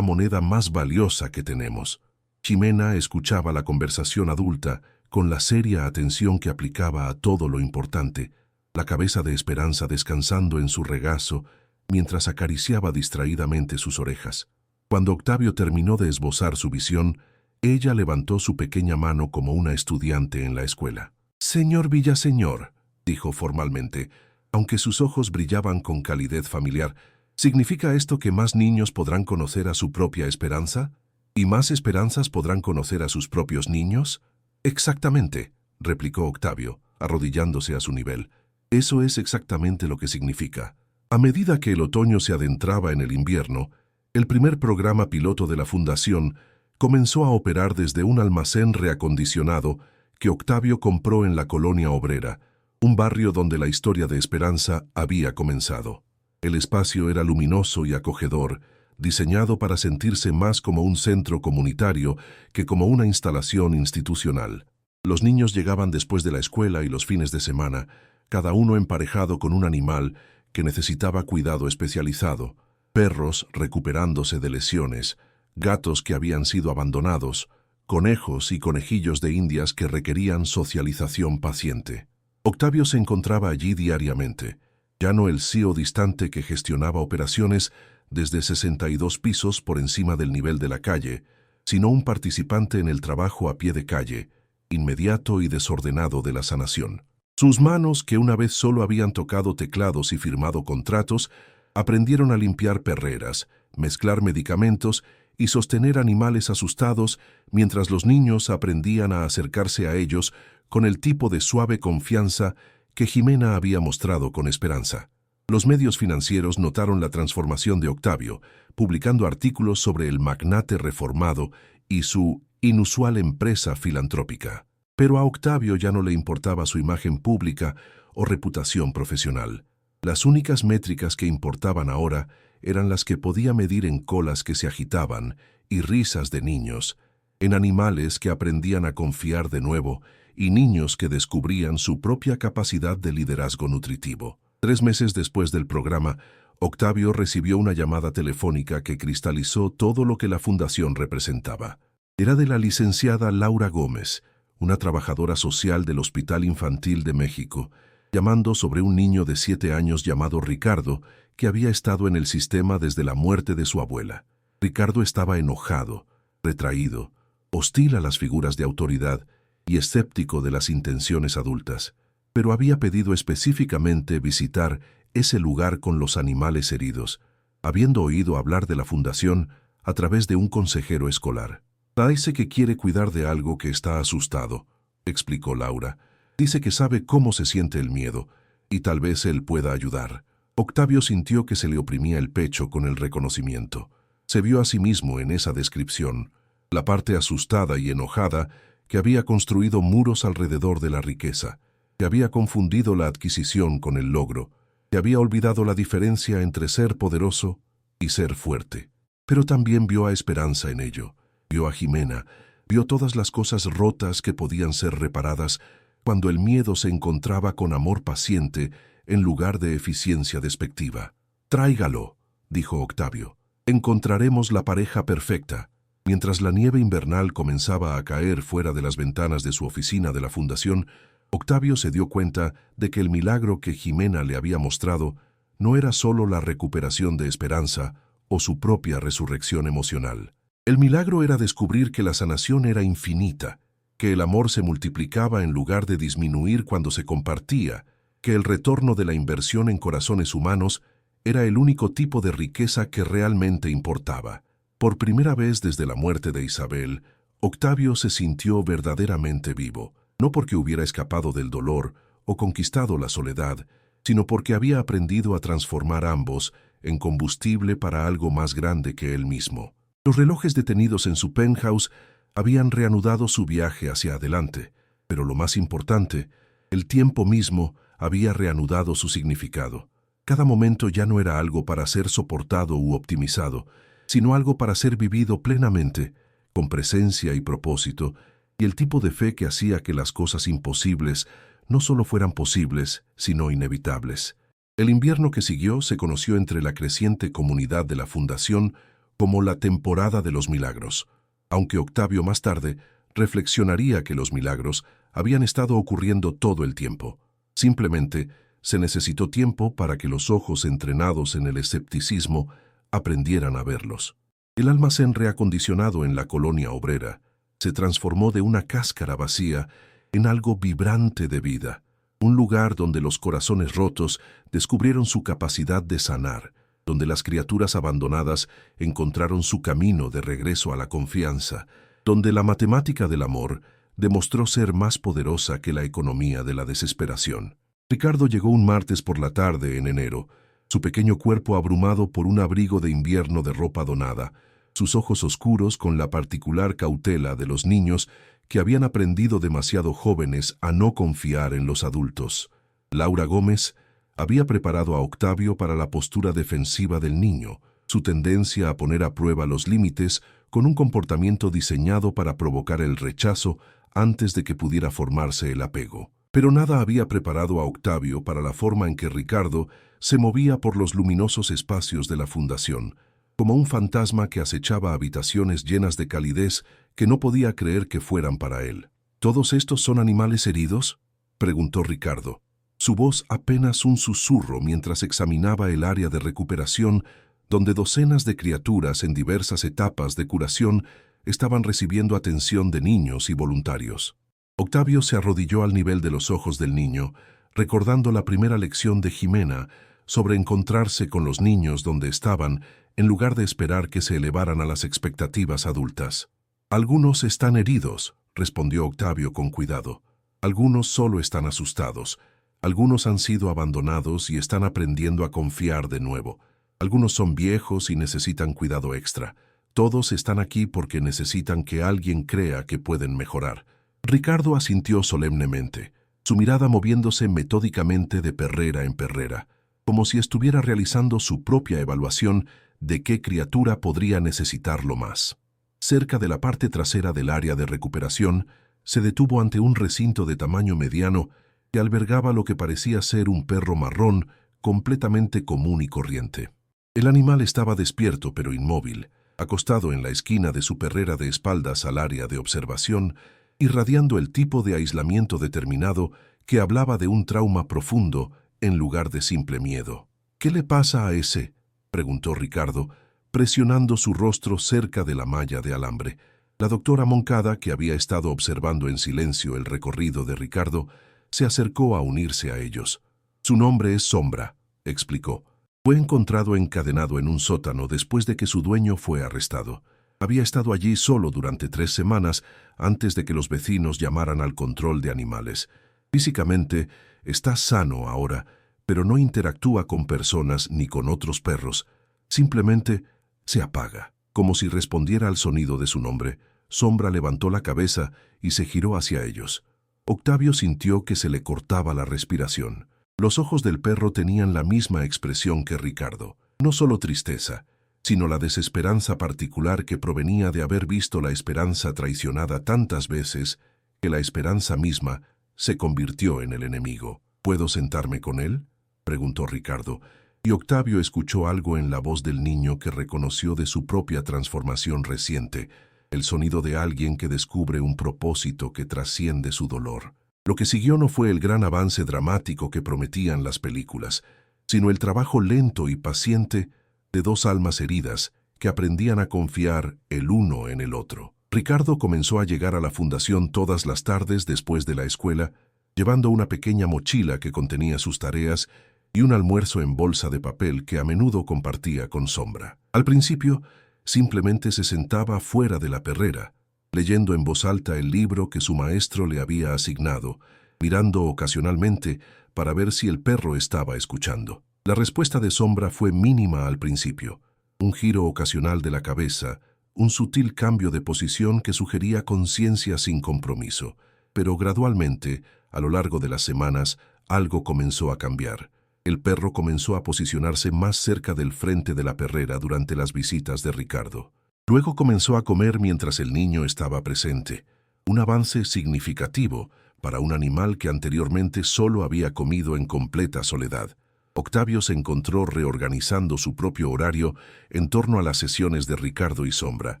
moneda más valiosa que tenemos». Ximena escuchaba la conversación adulta con la seria atención que aplicaba a todo lo importante, la cabeza de Esperanza descansando en su regazo mientras acariciaba distraídamente sus orejas. Cuando Octavio terminó de esbozar su visión, ella levantó su pequeña mano como una estudiante en la escuela. «Señor Villaseñor», dijo formalmente, aunque sus ojos brillaban con calidez familiar, ¿significa esto que más niños podrán conocer a su propia esperanza? ¿Y más esperanzas podrán conocer a sus propios niños? «Exactamente», replicó Octavio, arrodillándose a su nivel. «Eso es exactamente lo que significa». A medida que el otoño se adentraba en el invierno, el primer programa piloto de la Fundación comenzó a operar desde un almacén reacondicionado que Octavio compró en la Colonia Obrera, un barrio donde la historia de Esperanza había comenzado. El espacio era luminoso y acogedor, diseñado para sentirse más como un centro comunitario que como una instalación institucional. Los niños llegaban después de la escuela y los fines de semana, cada uno emparejado con un animal que necesitaba cuidado especializado: perros recuperándose de lesiones, gatos que habían sido abandonados, conejos y conejillos de indias que requerían socialización paciente. Octavio se encontraba allí diariamente, ya no el CEO distante que gestionaba operaciones desde 62 pisos por encima del nivel de la calle, sino un participante en el trabajo a pie de calle, inmediato y desordenado de la sanación. Sus manos, que una vez solo habían tocado teclados y firmado contratos, aprendieron a limpiar perreras, mezclar medicamentos y sostener animales asustados, mientras los niños aprendían a acercarse a ellos con el tipo de suave confianza que Ximena había mostrado con Esperanza. Los medios financieros notaron la transformación de Octavio, publicando artículos sobre el magnate reformado y su inusual empresa filantrópica. Pero a Octavio ya no le importaba su imagen pública o reputación profesional. Las únicas métricas que importaban ahora eran las que podía medir en colas que se agitaban y risas de niños, en animales que aprendían a confiar de nuevo y niños que descubrían su propia capacidad de liderazgo nutritivo. 3 meses después del programa, Octavio recibió una llamada telefónica que cristalizó todo lo que la Fundación representaba. Era de la licenciada Laura Gómez, una trabajadora social del Hospital Infantil de México, llamando sobre un niño de 7 años llamado Ricardo, que había estado en el sistema desde la muerte de su abuela. Ricardo estaba enojado, retraído, hostil a las figuras de autoridad y escéptico de las intenciones adultas, pero había pedido específicamente visitar ese lugar con los animales heridos, habiendo oído hablar de la Fundación a través de un consejero escolar. «Dice que quiere cuidar de algo que está asustado», explicó Laura. «Dice que sabe cómo se siente el miedo, y tal vez él pueda ayudar». Octavio sintió que se le oprimía el pecho con el reconocimiento. Se vio a sí mismo en esa descripción, la parte asustada y enojada que había construido muros alrededor de la riqueza, que había confundido la adquisición con el logro, que había olvidado la diferencia entre ser poderoso y ser fuerte. Pero también vio a Esperanza en ello. Vio a Ximena, vio todas las cosas rotas que podían ser reparadas cuando el miedo se encontraba con amor paciente en lugar de eficiencia despectiva. «Tráigalo», dijo Octavio. «Encontraremos la pareja perfecta». Mientras la nieve invernal comenzaba a caer fuera de las ventanas de su oficina de la Fundación, Octavio se dio cuenta de que el milagro que Ximena le había mostrado no era solo la recuperación de esperanza o su propia resurrección emocional. El milagro era descubrir que la sanación era infinita, que el amor se multiplicaba en lugar de disminuir cuando se compartía, que el retorno de la inversión en corazones humanos era el único tipo de riqueza que realmente importaba. Por primera vez desde la muerte de Isabel, Octavio se sintió verdaderamente vivo, no porque hubiera escapado del dolor o conquistado la soledad, sino porque había aprendido a transformar ambos en combustible para algo más grande que él mismo. Los relojes detenidos en su penthouse habían reanudado su viaje hacia adelante, pero lo más importante, el tiempo mismo había reanudado su significado. Cada momento ya no era algo para ser soportado u optimizado, sino algo para ser vivido plenamente, con presencia y propósito, y el tipo de fe que hacía que las cosas imposibles no solo fueran posibles, sino inevitables. El invierno que siguió se conoció entre la creciente comunidad de la Fundación como la temporada de los milagros, aunque Octavio más tarde reflexionaría que los milagros habían estado ocurriendo todo el tiempo. Simplemente se necesitó tiempo para que los ojos entrenados en el escepticismo aprendieran a verlos. El almacén reacondicionado en la colonia obrera se transformó de una cáscara vacía en algo vibrante de vida, un lugar donde los corazones rotos descubrieron su capacidad de sanar, donde las criaturas abandonadas encontraron su camino de regreso a la confianza, donde la matemática del amor demostró ser más poderosa que la economía de la desesperación. Ricardo llegó un martes por la tarde en enero, su pequeño cuerpo abrumado por un abrigo de invierno de ropa donada, sus ojos oscuros con la particular cautela de los niños que habían aprendido demasiado jóvenes a no confiar en los adultos. Laura Gómez había preparado a Octavio para la postura defensiva del niño, su tendencia a poner a prueba los límites con un comportamiento diseñado para provocar el rechazo antes de que pudiera formarse el apego. Pero nada había preparado a Octavio para la forma en que Ricardo se movía por los luminosos espacios de la fundación, como un fantasma que acechaba habitaciones llenas de calidez que no podía creer que fueran para él. ¿Todos estos son animales heridos?, preguntó Ricardo. Su voz apenas un susurro mientras examinaba el área de recuperación donde docenas de criaturas en diversas etapas de curación estaban recibiendo atención de niños y voluntarios. Octavio se arrodilló al nivel de los ojos del niño, recordando la primera lección de Jimena sobre encontrarse con los niños donde estaban en lugar de esperar que se elevaran a las expectativas adultas. «Algunos están heridos», respondió Octavio con cuidado. «Algunos solo están asustados. Algunos han sido abandonados y están aprendiendo a confiar de nuevo. Algunos son viejos y necesitan cuidado extra. Todos están aquí porque necesitan que alguien crea que pueden mejorar». Ricardo asintió solemnemente, su mirada moviéndose metódicamente de perrera en perrera, como si estuviera realizando su propia evaluación de qué criatura podría necesitarlo más. Cerca de la parte trasera del área de recuperación, se detuvo ante un recinto de tamaño mediano que albergaba lo que parecía ser un perro marrón completamente común y corriente. El animal estaba despierto pero inmóvil, acostado en la esquina de su perrera de espaldas al área de observación, irradiando el tipo de aislamiento determinado que hablaba de un trauma profundo en lugar de simple miedo. «¿Qué le pasa a ese?», preguntó Ricardo, presionando su rostro cerca de la malla de alambre. La doctora Moncada, que había estado observando en silencio el recorrido de Ricardo, se acercó a unirse a ellos. «Su nombre es Sombra», explicó. «Fue encontrado encadenado en un sótano después de que su dueño fue arrestado. Había estado allí solo durante 3 semanas antes de que los vecinos llamaran al control de animales. Físicamente está sano ahora, pero no interactúa con personas ni con otros perros. Simplemente se apaga». Como si respondiera al sonido de su nombre, Sombra levantó la cabeza y se giró hacia ellos. Octavio sintió que se le cortaba la respiración. Los ojos del perro tenían la misma expresión que Ricardo. No solo tristeza, sino la desesperanza particular que provenía de haber visto la esperanza traicionada tantas veces que la esperanza misma se convirtió en el enemigo. «¿Puedo sentarme con él?», preguntó Ricardo, y Octavio escuchó algo en la voz del niño que reconoció de su propia transformación reciente, el sonido de alguien que descubre un propósito que trasciende su dolor. Lo que siguió no fue el gran avance dramático que prometían las películas, sino el trabajo lento y paciente de dos almas heridas que aprendían a confiar el uno en el otro. Ricardo comenzó a llegar a la fundación todas las tardes después de la escuela, llevando una pequeña mochila que contenía sus tareas y un almuerzo en bolsa de papel que a menudo compartía con Sombra. Al principio, simplemente se sentaba fuera de la perrera, leyendo en voz alta el libro que su maestro le había asignado, mirando ocasionalmente para ver si el perro estaba escuchando. La respuesta de Sombra fue mínima al principio, un giro ocasional de la cabeza, un sutil cambio de posición que sugería conciencia sin compromiso, pero gradualmente, a lo largo de las semanas, algo comenzó a cambiar. El perro comenzó a posicionarse más cerca del frente de la perrera durante las visitas de Ricardo. Luego comenzó a comer mientras el niño estaba presente, un avance significativo para un animal que anteriormente solo había comido en completa soledad. Octavio se encontró reorganizando su propio horario en torno a las sesiones de Ricardo y Sombra,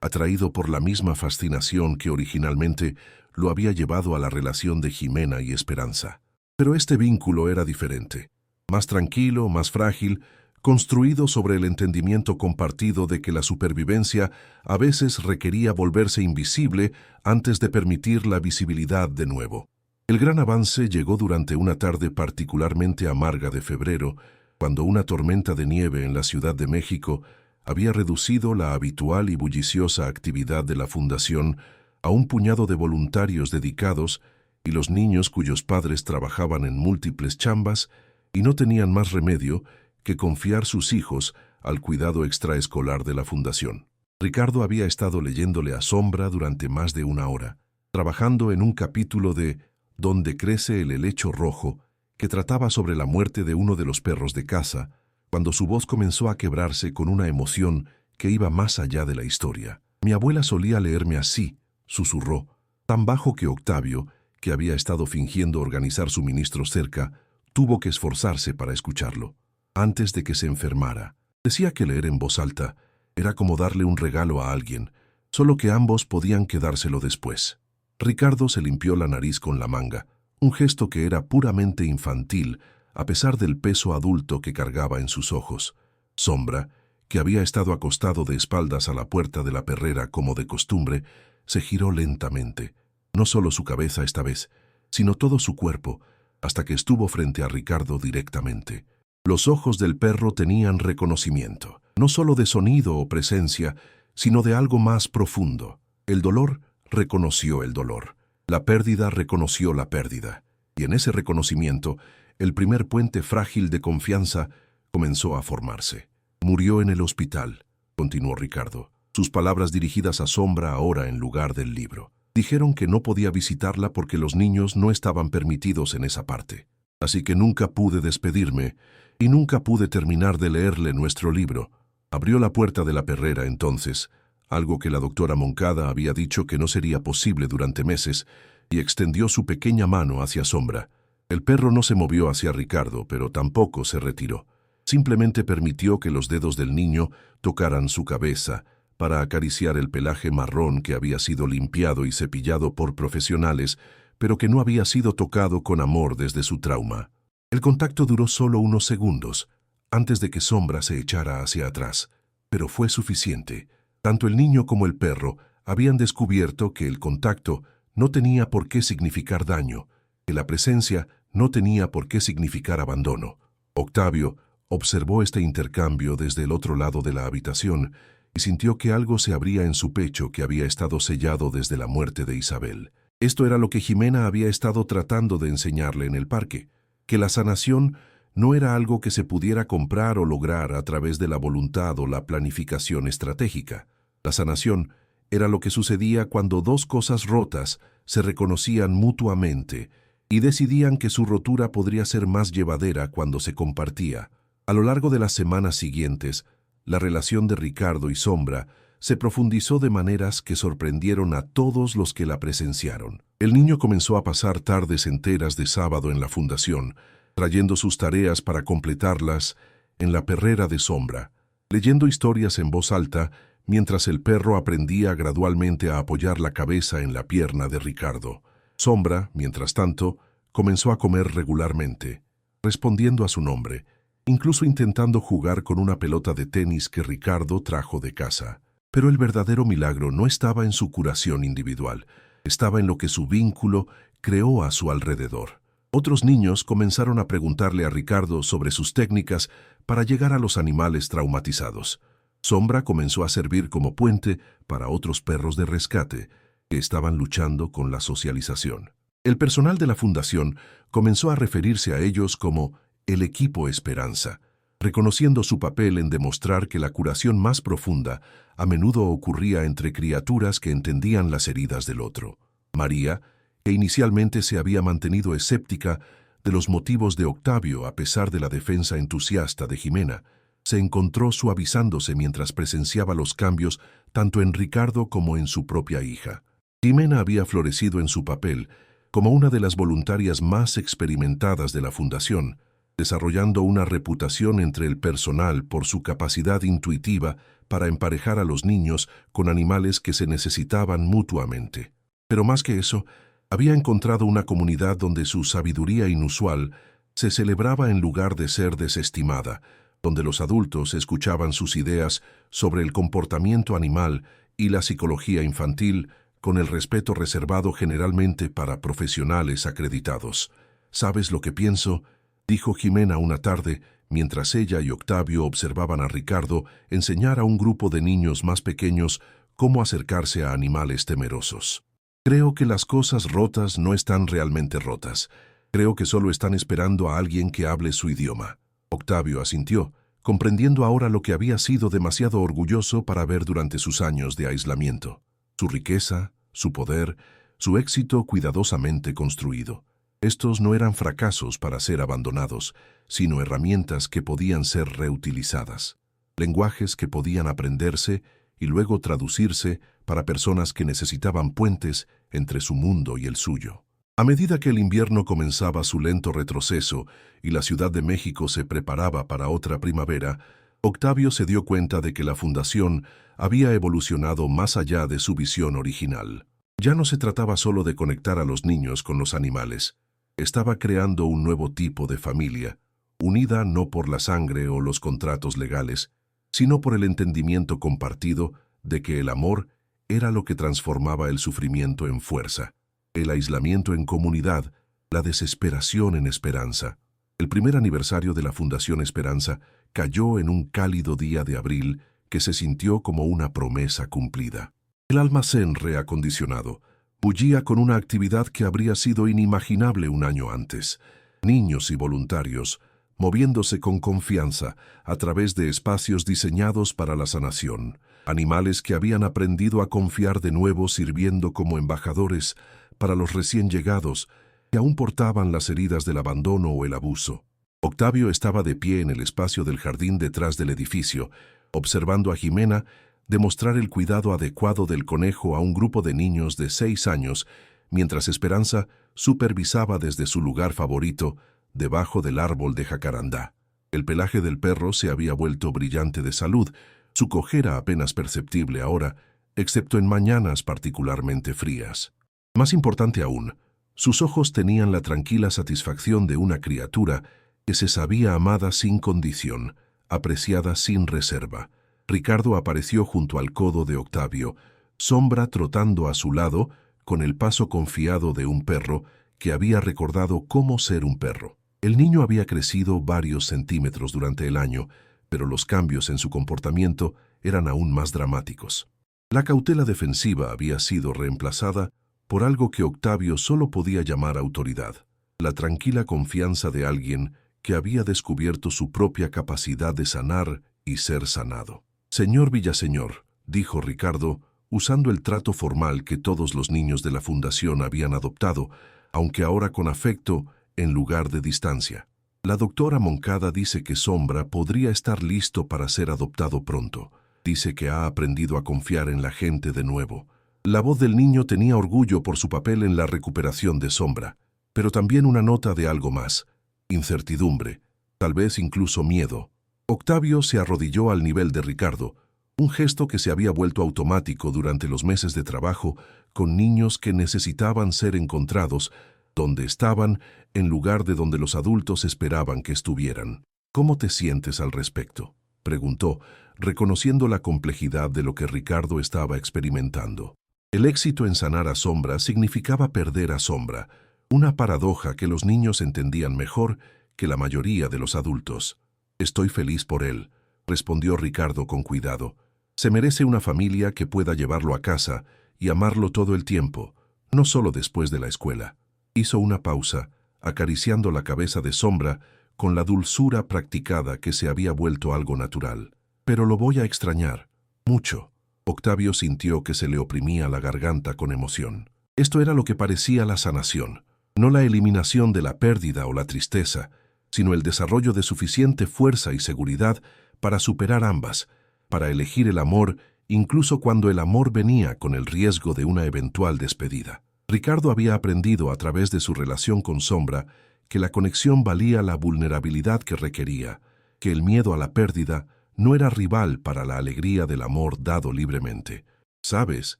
atraído por la misma fascinación que originalmente lo había llevado a la relación de Jimena y Esperanza. Pero este vínculo era diferente, más tranquilo, más frágil, construido sobre el entendimiento compartido de que la supervivencia a veces requería volverse invisible antes de permitir la visibilidad de nuevo. El gran avance llegó durante una tarde particularmente amarga de febrero, cuando una tormenta de nieve en la Ciudad de México había reducido la habitual y bulliciosa actividad de la fundación a un puñado de voluntarios dedicados y los niños cuyos padres trabajaban en múltiples chambas y no tenían más remedio que confiar sus hijos al cuidado extraescolar de la fundación. Ricardo había estado leyéndole a Sombra durante más de una hora, trabajando en un capítulo de Donde crece el helecho rojo, que trataba sobre la muerte de uno de los perros de caza, cuando su voz comenzó a quebrarse con una emoción que iba más allá de la historia. Mi abuela solía leerme así, susurró, tan bajo que Octavio, que había estado fingiendo organizar suministros cerca, tuvo que esforzarse para escucharlo. Antes de que se enfermara, decía que leer en voz alta era como darle un regalo a alguien, solo que ambos podían quedárselo después. Ricardo se limpió la nariz con la manga, un gesto que era puramente infantil, a pesar del peso adulto que cargaba en sus ojos. Sombra, que había estado acostado de espaldas a la puerta de la perrera como de costumbre, se giró lentamente, no solo su cabeza esta vez, sino todo su cuerpo, hasta que estuvo frente a Ricardo directamente. Los ojos del perro tenían reconocimiento, no solo de sonido o presencia, sino de algo más profundo. El dolor reconoció el dolor, la pérdida reconoció la pérdida, y en ese reconocimiento, el primer puente frágil de confianza comenzó a formarse. Murió en el hospital, continuó Ricardo, sus palabras dirigidas a Sombra ahora en lugar del libro. Dijeron que no podía visitarla porque los niños no estaban permitidos en esa parte. Así que nunca pude despedirme y nunca pude terminar de leerle nuestro libro. Abrió la puerta de la perrera entonces, algo que la doctora Moncada había dicho que no sería posible durante meses, y extendió su pequeña mano hacia Sombra. El perro no se movió hacia Ricardo, pero tampoco se retiró. Simplemente permitió que los dedos del niño tocaran su cabeza para acariciar el pelaje marrón que había sido limpiado y cepillado por profesionales, pero que no había sido tocado con amor desde su trauma. El contacto duró solo unos segundos, antes de que Sombra se echara hacia atrás, pero fue suficiente. Tanto el niño como el perro habían descubierto que el contacto no tenía por qué significar daño, que la presencia no tenía por qué significar abandono. Octavio observó este intercambio desde el otro lado de la habitación y sintió que algo se abría en su pecho que había estado sellado desde la muerte de Isabel. Esto era lo que Jimena había estado tratando de enseñarle en el parque, que la sanación no era algo que se pudiera comprar o lograr a través de la voluntad o la planificación estratégica. La sanación era lo que sucedía cuando dos cosas rotas se reconocían mutuamente y decidían que su rotura podría ser más llevadera cuando se compartía. A lo largo de las semanas siguientes, la relación de Ricardo y Sombra se profundizó de maneras que sorprendieron a todos los que la presenciaron. El niño comenzó a pasar tardes enteras de sábado en la fundación, trayendo sus tareas para completarlas en la perrera de Sombra, leyendo historias en voz alta mientras el perro aprendía gradualmente a apoyar la cabeza en la pierna de Ricardo. Sombra, mientras tanto, comenzó a comer regularmente, respondiendo a su nombre, incluso intentando jugar con una pelota de tenis que Ricardo trajo de casa. Pero el verdadero milagro no estaba en su curación individual, estaba en lo que su vínculo creó a su alrededor. Otros niños comenzaron a preguntarle a Ricardo sobre sus técnicas para llegar a los animales traumatizados. Sombra comenzó a servir como puente para otros perros de rescate que estaban luchando con la socialización. El personal de la fundación comenzó a referirse a ellos como el equipo Esperanza, reconociendo su papel en demostrar que la curación más profunda a menudo ocurría entre criaturas que entendían las heridas del otro. María, que inicialmente se había mantenido escéptica de los motivos de Octavio a pesar de la defensa entusiasta de Jimena, se encontró suavizándose mientras presenciaba los cambios tanto en Ricardo como en su propia hija. Jimena había florecido en su papel como una de las voluntarias más experimentadas de la fundación, desarrollando una reputación entre el personal por su capacidad intuitiva para emparejar a los niños con animales que se necesitaban mutuamente. Pero más que eso, había encontrado una comunidad donde su sabiduría inusual se celebraba en lugar de ser desestimada, donde los adultos escuchaban sus ideas sobre el comportamiento animal y la psicología infantil con el respeto reservado generalmente para profesionales acreditados. ¿Sabes lo que pienso?, dijo Jimena una tarde, mientras ella y Octavio observaban a Ricardo enseñar a un grupo de niños más pequeños cómo acercarse a animales temerosos. Creo que las cosas rotas no están realmente rotas. Creo que solo están esperando a alguien que hable su idioma. Octavio asintió, comprendiendo ahora lo que había sido demasiado orgulloso para ver durante sus años de aislamiento. Su riqueza, su poder, su éxito cuidadosamente construido. Estos no eran fracasos para ser abandonados, sino herramientas que podían ser reutilizadas, lenguajes que podían aprenderse y luego traducirse para personas que necesitaban puentes entre su mundo y el suyo. A medida que el invierno comenzaba su lento retroceso y la Ciudad de México se preparaba para otra primavera, Octavio se dio cuenta de que la fundación había evolucionado más allá de su visión original. Ya no se trataba solo de conectar a los niños con los animales. Estaba creando un nuevo tipo de familia, unida no por la sangre o los contratos legales, sino por el entendimiento compartido de que el amor era lo que transformaba el sufrimiento en fuerza, el aislamiento en comunidad, la desesperación en esperanza. El primer aniversario de la Fundación Esperanza cayó en un cálido día de abril que se sintió como una promesa cumplida. El almacén reacondicionado bullía con una actividad que habría sido inimaginable un año antes. Niños y voluntarios, moviéndose con confianza a través de espacios diseñados para la sanación. Animales que habían aprendido a confiar de nuevo sirviendo como embajadores para los recién llegados que aún portaban las heridas del abandono o el abuso. Octavio estaba de pie en el espacio del jardín detrás del edificio, observando a Jimena demostrar el cuidado adecuado del conejo a un grupo de niños de 6 años, mientras Esperanza supervisaba desde su lugar favorito, debajo del árbol de jacarandá. El pelaje del perro se había vuelto brillante de salud, su cojera apenas perceptible ahora, excepto en mañanas particularmente frías. Más importante aún, sus ojos tenían la tranquila satisfacción de una criatura que se sabía amada sin condición, apreciada sin reserva. Ricardo apareció junto al codo de Octavio, Sombra trotando a su lado con el paso confiado de un perro que había recordado cómo ser un perro. El niño había crecido varios centímetros durante el año, pero los cambios en su comportamiento eran aún más dramáticos. La cautela defensiva había sido reemplazada por algo que Octavio solo podía llamar autoridad, la tranquila confianza de alguien que había descubierto su propia capacidad de sanar y ser sanado. «Señor Villaseñor», dijo Ricardo, usando el trato formal que todos los niños de la fundación habían adoptado, aunque ahora con afecto en lugar de distancia. La doctora Moncada dice que Sombra podría estar listo para ser adoptado pronto. Dice que ha aprendido a confiar en la gente de nuevo. La voz del niño tenía orgullo por su papel en la recuperación de Sombra, pero también una nota de algo más, incertidumbre, tal vez incluso miedo. Octavio se arrodilló al nivel de Ricardo, un gesto que se había vuelto automático durante los meses de trabajo con niños que necesitaban ser encontrados donde estaban en lugar de donde los adultos esperaban que estuvieran. ¿Cómo te sientes al respecto?, preguntó, reconociendo la complejidad de lo que Ricardo estaba experimentando. El éxito en sanar a Sombra significaba perder a Sombra, una paradoja que los niños entendían mejor que la mayoría de los adultos. «Estoy feliz por él», respondió Ricardo con cuidado. «Se merece una familia que pueda llevarlo a casa y amarlo todo el tiempo, no solo después de la escuela». Hizo una pausa, acariciando la cabeza de Sombra con la dulzura practicada que se había vuelto algo natural. «Pero lo voy a extrañar, mucho». Octavio sintió que se le oprimía la garganta con emoción. Esto era lo que parecía la sanación, no la eliminación de la pérdida o la tristeza, sino el desarrollo de suficiente fuerza y seguridad para superar ambas, para elegir el amor incluso cuando el amor venía con el riesgo de una eventual despedida. Ricardo había aprendido a través de su relación con Sombra que la conexión valía la vulnerabilidad que requería, que el miedo a la pérdida no era rival para la alegría del amor dado libremente. «¿Sabes?»,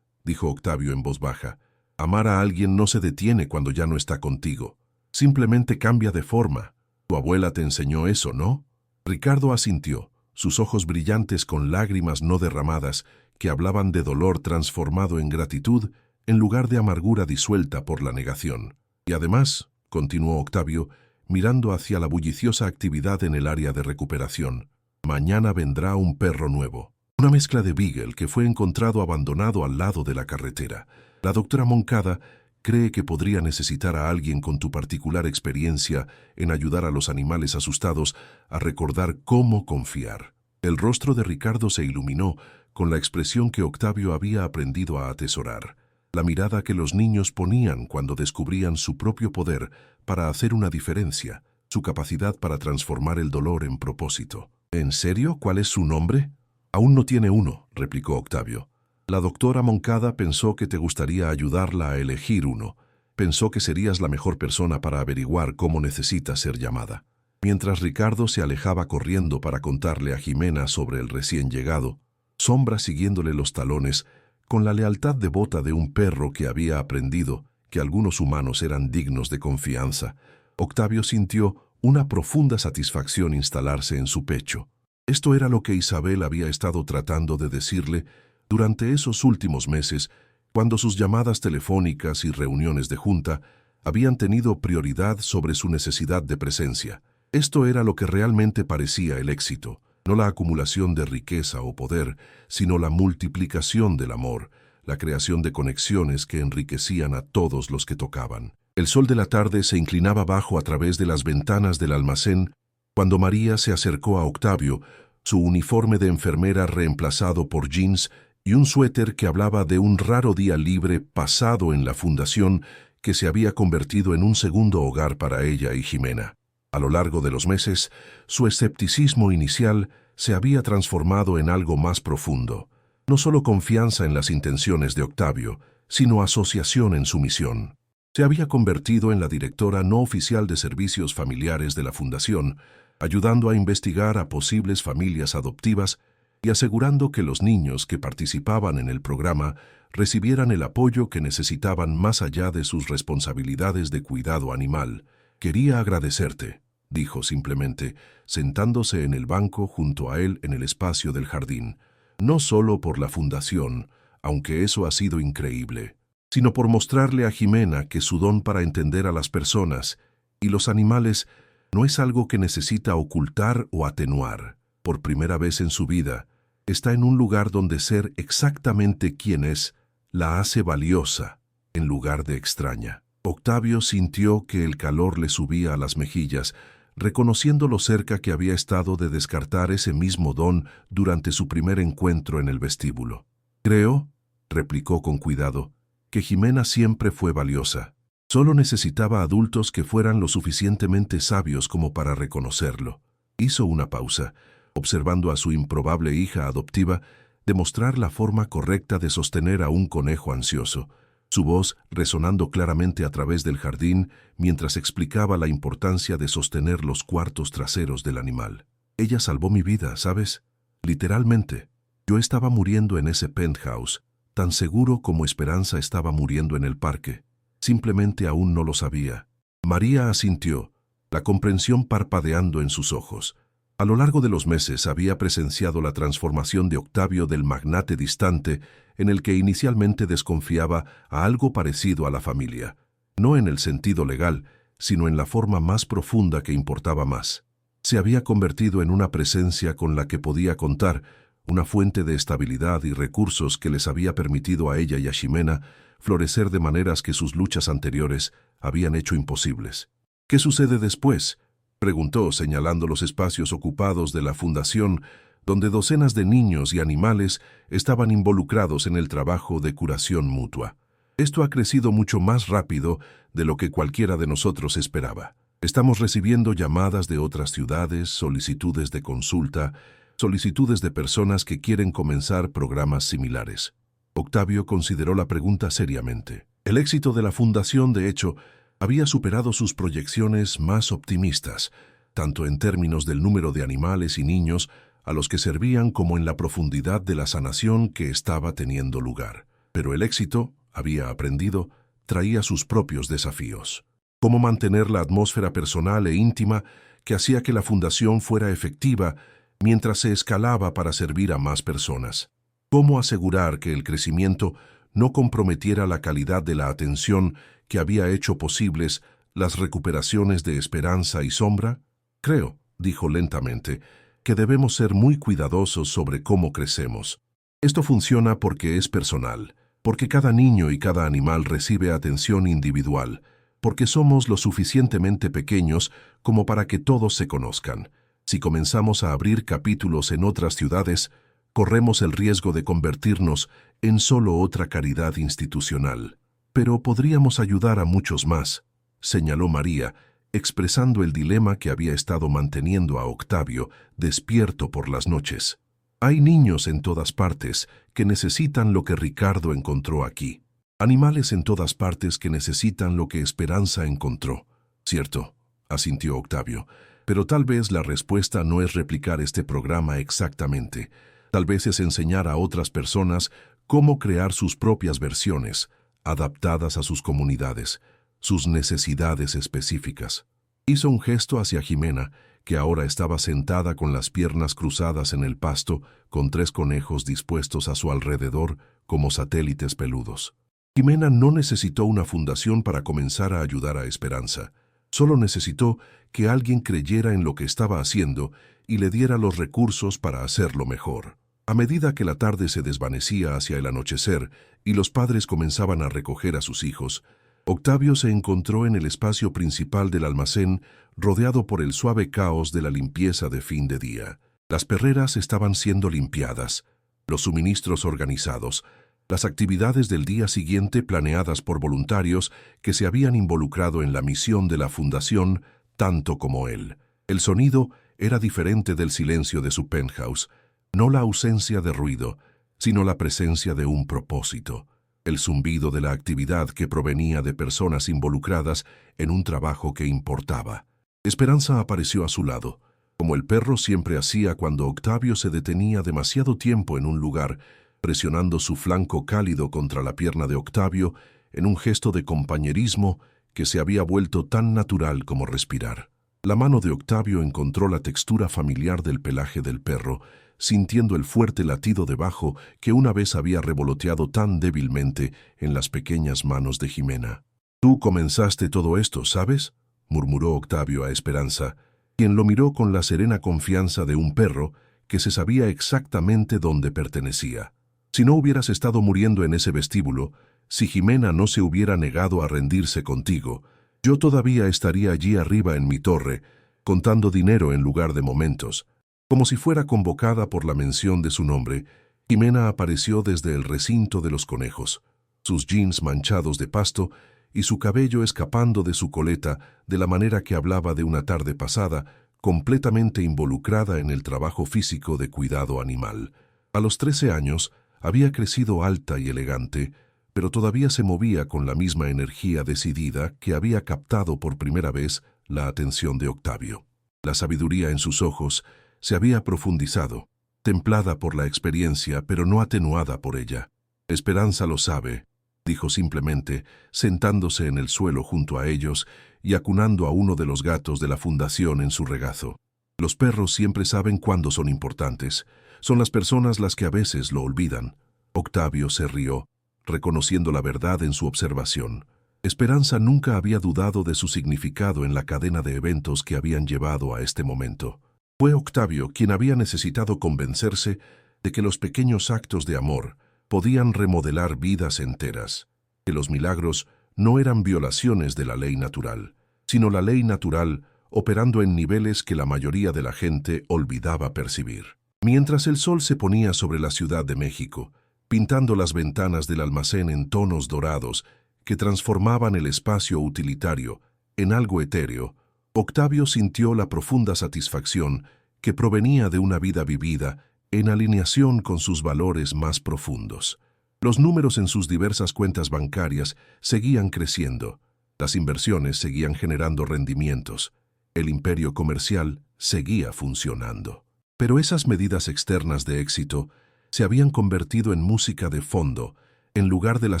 dijo Octavio en voz baja, «amar a alguien no se detiene cuando ya no está contigo. Simplemente cambia de forma. Tu abuela te enseñó eso, ¿no?». Ricardo asintió, sus ojos brillantes con lágrimas no derramadas que hablaban de dolor transformado en gratitud en lugar de amargura disuelta por la negación. «Y además», continuó Octavio, mirando hacia la bulliciosa actividad en el área de recuperación, «mañana vendrá un perro nuevo. Una mezcla de Beagle que fue encontrado abandonado al lado de la carretera. La doctora Moncada cree que podría necesitar a alguien con tu particular experiencia en ayudar a los animales asustados a recordar cómo confiar». El rostro de Ricardo se iluminó con la expresión que Octavio había aprendido a atesorar, la mirada que los niños ponían cuando descubrían su propio poder para hacer una diferencia, su capacidad para transformar el dolor en propósito. «¿En serio? ¿Cuál es su nombre?». «Aún no tiene uno», replicó Octavio. «La doctora Moncada pensó que te gustaría ayudarla a elegir uno. Pensó que serías la mejor persona para averiguar cómo necesita ser llamada». Mientras Ricardo se alejaba corriendo para contarle a Jimena sobre el recién llegado, Sombra siguiéndole los talones, con la lealtad devota de un perro que había aprendido que algunos humanos eran dignos de confianza, Octavio sintió una profunda satisfacción instalarse en su pecho. Esto era lo que Isabel había estado tratando de decirle durante esos últimos meses, cuando sus llamadas telefónicas y reuniones de junta habían tenido prioridad sobre su necesidad de presencia. Esto era lo que realmente parecía el éxito, no la acumulación de riqueza o poder, sino la multiplicación del amor, la creación de conexiones que enriquecían a todos los que tocaban. El sol de la tarde se inclinaba bajo a través de las ventanas del almacén cuando María se acercó a Octavio, su uniforme de enfermera reemplazado por jeans y un suéter que hablaba de un raro día libre pasado en la fundación que se había convertido en un segundo hogar para ella y Jimena. A lo largo de los meses, su escepticismo inicial se había transformado en algo más profundo. No solo confianza en las intenciones de Octavio, sino asociación en su misión. Se había convertido en la directora no oficial de servicios familiares de la fundación, ayudando a investigar a posibles familias adoptivas y asegurando que los niños que participaban en el programa recibieran el apoyo que necesitaban más allá de sus responsabilidades de cuidado animal. «Quería agradecerte», dijo simplemente, sentándose en el banco junto a él en el espacio del jardín, «no solo por la fundación, aunque eso ha sido increíble, sino por mostrarle a Jimena que su don para entender a las personas y los animales no es algo que necesita ocultar o atenuar. Por primera vez en su vida, está en un lugar donde ser exactamente quien es la hace valiosa en lugar de extraña». Octavio sintió que el calor le subía a las mejillas, reconociendo lo cerca que había estado de descartar ese mismo don durante su primer encuentro en el vestíbulo. «Creo», replicó con cuidado, «que Jimena siempre fue valiosa. Solo necesitaba adultos que fueran lo suficientemente sabios como para reconocerlo». Hizo una pausa, observando a su improbable hija adoptiva demostrar la forma correcta de sostener a un conejo ansioso, su voz resonando claramente a través del jardín mientras explicaba la importancia de sostener los cuartos traseros del animal. «Ella salvó mi vida, ¿sabes? Literalmente. Yo estaba muriendo en ese penthouse, tan seguro como Esperanza estaba muriendo en el parque. Simplemente aún no lo sabía». María asintió, la comprensión parpadeando en sus ojos. A lo largo de los meses había presenciado la transformación de Octavio del magnate distante en el que inicialmente desconfiaba a algo parecido a la familia, no en el sentido legal, sino en la forma más profunda que importaba más. Se había convertido en una presencia con la que podía contar, una fuente de estabilidad y recursos que les había permitido a ella y a Ximena florecer de maneras que sus luchas anteriores habían hecho imposibles. ¿Qué sucede después?, preguntó, señalando los espacios ocupados de la fundación, donde docenas de niños y animales estaban involucrados en el trabajo de curación mutua. Esto ha crecido mucho más rápido de lo que cualquiera de nosotros esperaba. Estamos recibiendo llamadas de otras ciudades, solicitudes de consulta, solicitudes de personas que quieren comenzar programas similares. Octavio consideró la pregunta seriamente. El éxito de la fundación, de hecho, había superado sus proyecciones más optimistas, tanto en términos del número de animales y niños a los que servían como en la profundidad de la sanación que estaba teniendo lugar. Pero el éxito, había aprendido, traía sus propios desafíos. Cómo mantener la atmósfera personal e íntima que hacía que la fundación fuera efectiva mientras se escalaba para servir a más personas. Cómo asegurar que el crecimiento no comprometiera la calidad de la atención que había hecho posibles las recuperaciones de Esperanza y Sombra. Creo, dijo lentamente, que debemos ser muy cuidadosos sobre cómo crecemos. Esto funciona porque es personal, porque cada niño y cada animal recibe atención individual, porque somos lo suficientemente pequeños como para que todos se conozcan. Si comenzamos a abrir capítulos en otras ciudades, corremos el riesgo de convertirnos en solo otra caridad institucional. Pero podríamos ayudar a muchos más, señaló María, expresando el dilema que había estado manteniendo a Octavio despierto por las noches. Hay niños en todas partes que necesitan lo que Ricardo encontró aquí. Animales en todas partes que necesitan lo que Esperanza encontró. Cierto, asintió Octavio, pero tal vez la respuesta no es replicar este programa exactamente. Tal vez es enseñar a otras personas cómo crear sus propias versiones, adaptadas a sus comunidades, sus necesidades específicas. Hizo un gesto hacia Ximena, que ahora estaba sentada con las piernas cruzadas en el pasto, con 3 conejos dispuestos a su alrededor como satélites peludos. Ximena no necesitó una fundación para comenzar a ayudar a Esperanza. Solo necesitó que alguien creyera en lo que estaba haciendo y le diera los recursos para hacerlo mejor. A medida que la tarde se desvanecía hacia el anochecer y los padres comenzaban a recoger a sus hijos, Octavio se encontró en el espacio principal del almacén, rodeado por el suave caos de la limpieza de fin de día. Las perreras estaban siendo limpiadas, los suministros organizados, las actividades del día siguiente planeadas por voluntarios que se habían involucrado en la misión de la fundación tanto como él. El sonido era diferente del silencio de su penthouse, no la ausencia de ruido, sino la presencia de un propósito, el zumbido de la actividad que provenía de personas involucradas en un trabajo que importaba. Esperanza apareció a su lado, como el perro siempre hacía cuando Octavio se detenía demasiado tiempo en un lugar, presionando su flanco cálido contra la pierna de Octavio en un gesto de compañerismo que se había vuelto tan natural como respirar. La mano de Octavio encontró la textura familiar del pelaje del perro, sintiendo el fuerte latido debajo que una vez había revoloteado tan débilmente en las pequeñas manos de Ximena. «Tú comenzaste todo esto, ¿sabes?», murmuró Octavio a Esperanza, quien lo miró con la serena confianza de un perro que se sabía exactamente dónde pertenecía. «Si no hubieras estado muriendo en ese vestíbulo, si Ximena no se hubiera negado a rendirse contigo, yo todavía estaría allí arriba en mi torre, contando dinero en lugar de momentos». Como si fuera convocada por la mención de su nombre, Ximena apareció desde el recinto de los conejos, sus jeans manchados de pasto y su cabello escapando de su coleta de la manera que hablaba de una tarde pasada, completamente involucrada en el trabajo físico de cuidado animal. A los 13 años había crecido alta y elegante, pero todavía se movía con la misma energía decidida que había captado por primera vez la atención de Octavio. La sabiduría en sus ojos se había profundizado, templada por la experiencia, pero no atenuada por ella. «Esperanza lo sabe», dijo simplemente, sentándose en el suelo junto a ellos y acunando a uno de los gatos de la fundación en su regazo. Los perros siempre saben cuándo son importantes. Son las personas las que a veces lo olvidan. Octavio se rió, reconociendo la verdad en su observación. Esperanza nunca había dudado de su significado en la cadena de eventos que habían llevado a este momento. Fue Octavio quien había necesitado convencerse de que los pequeños actos de amor podían remodelar vidas enteras, que los milagros no eran violaciones de la ley natural, sino la ley natural operando en niveles que la mayoría de la gente olvidaba percibir. Mientras el sol se ponía sobre la Ciudad de México, pintando las ventanas del almacén en tonos dorados que transformaban el espacio utilitario en algo etéreo, Octavio sintió la profunda satisfacción que provenía de una vida vivida en alineación con sus valores más profundos. Los números en sus diversas cuentas bancarias seguían creciendo, las inversiones seguían generando rendimientos, el imperio comercial seguía funcionando. Pero esas medidas externas de éxito se habían convertido en música de fondo, en lugar de la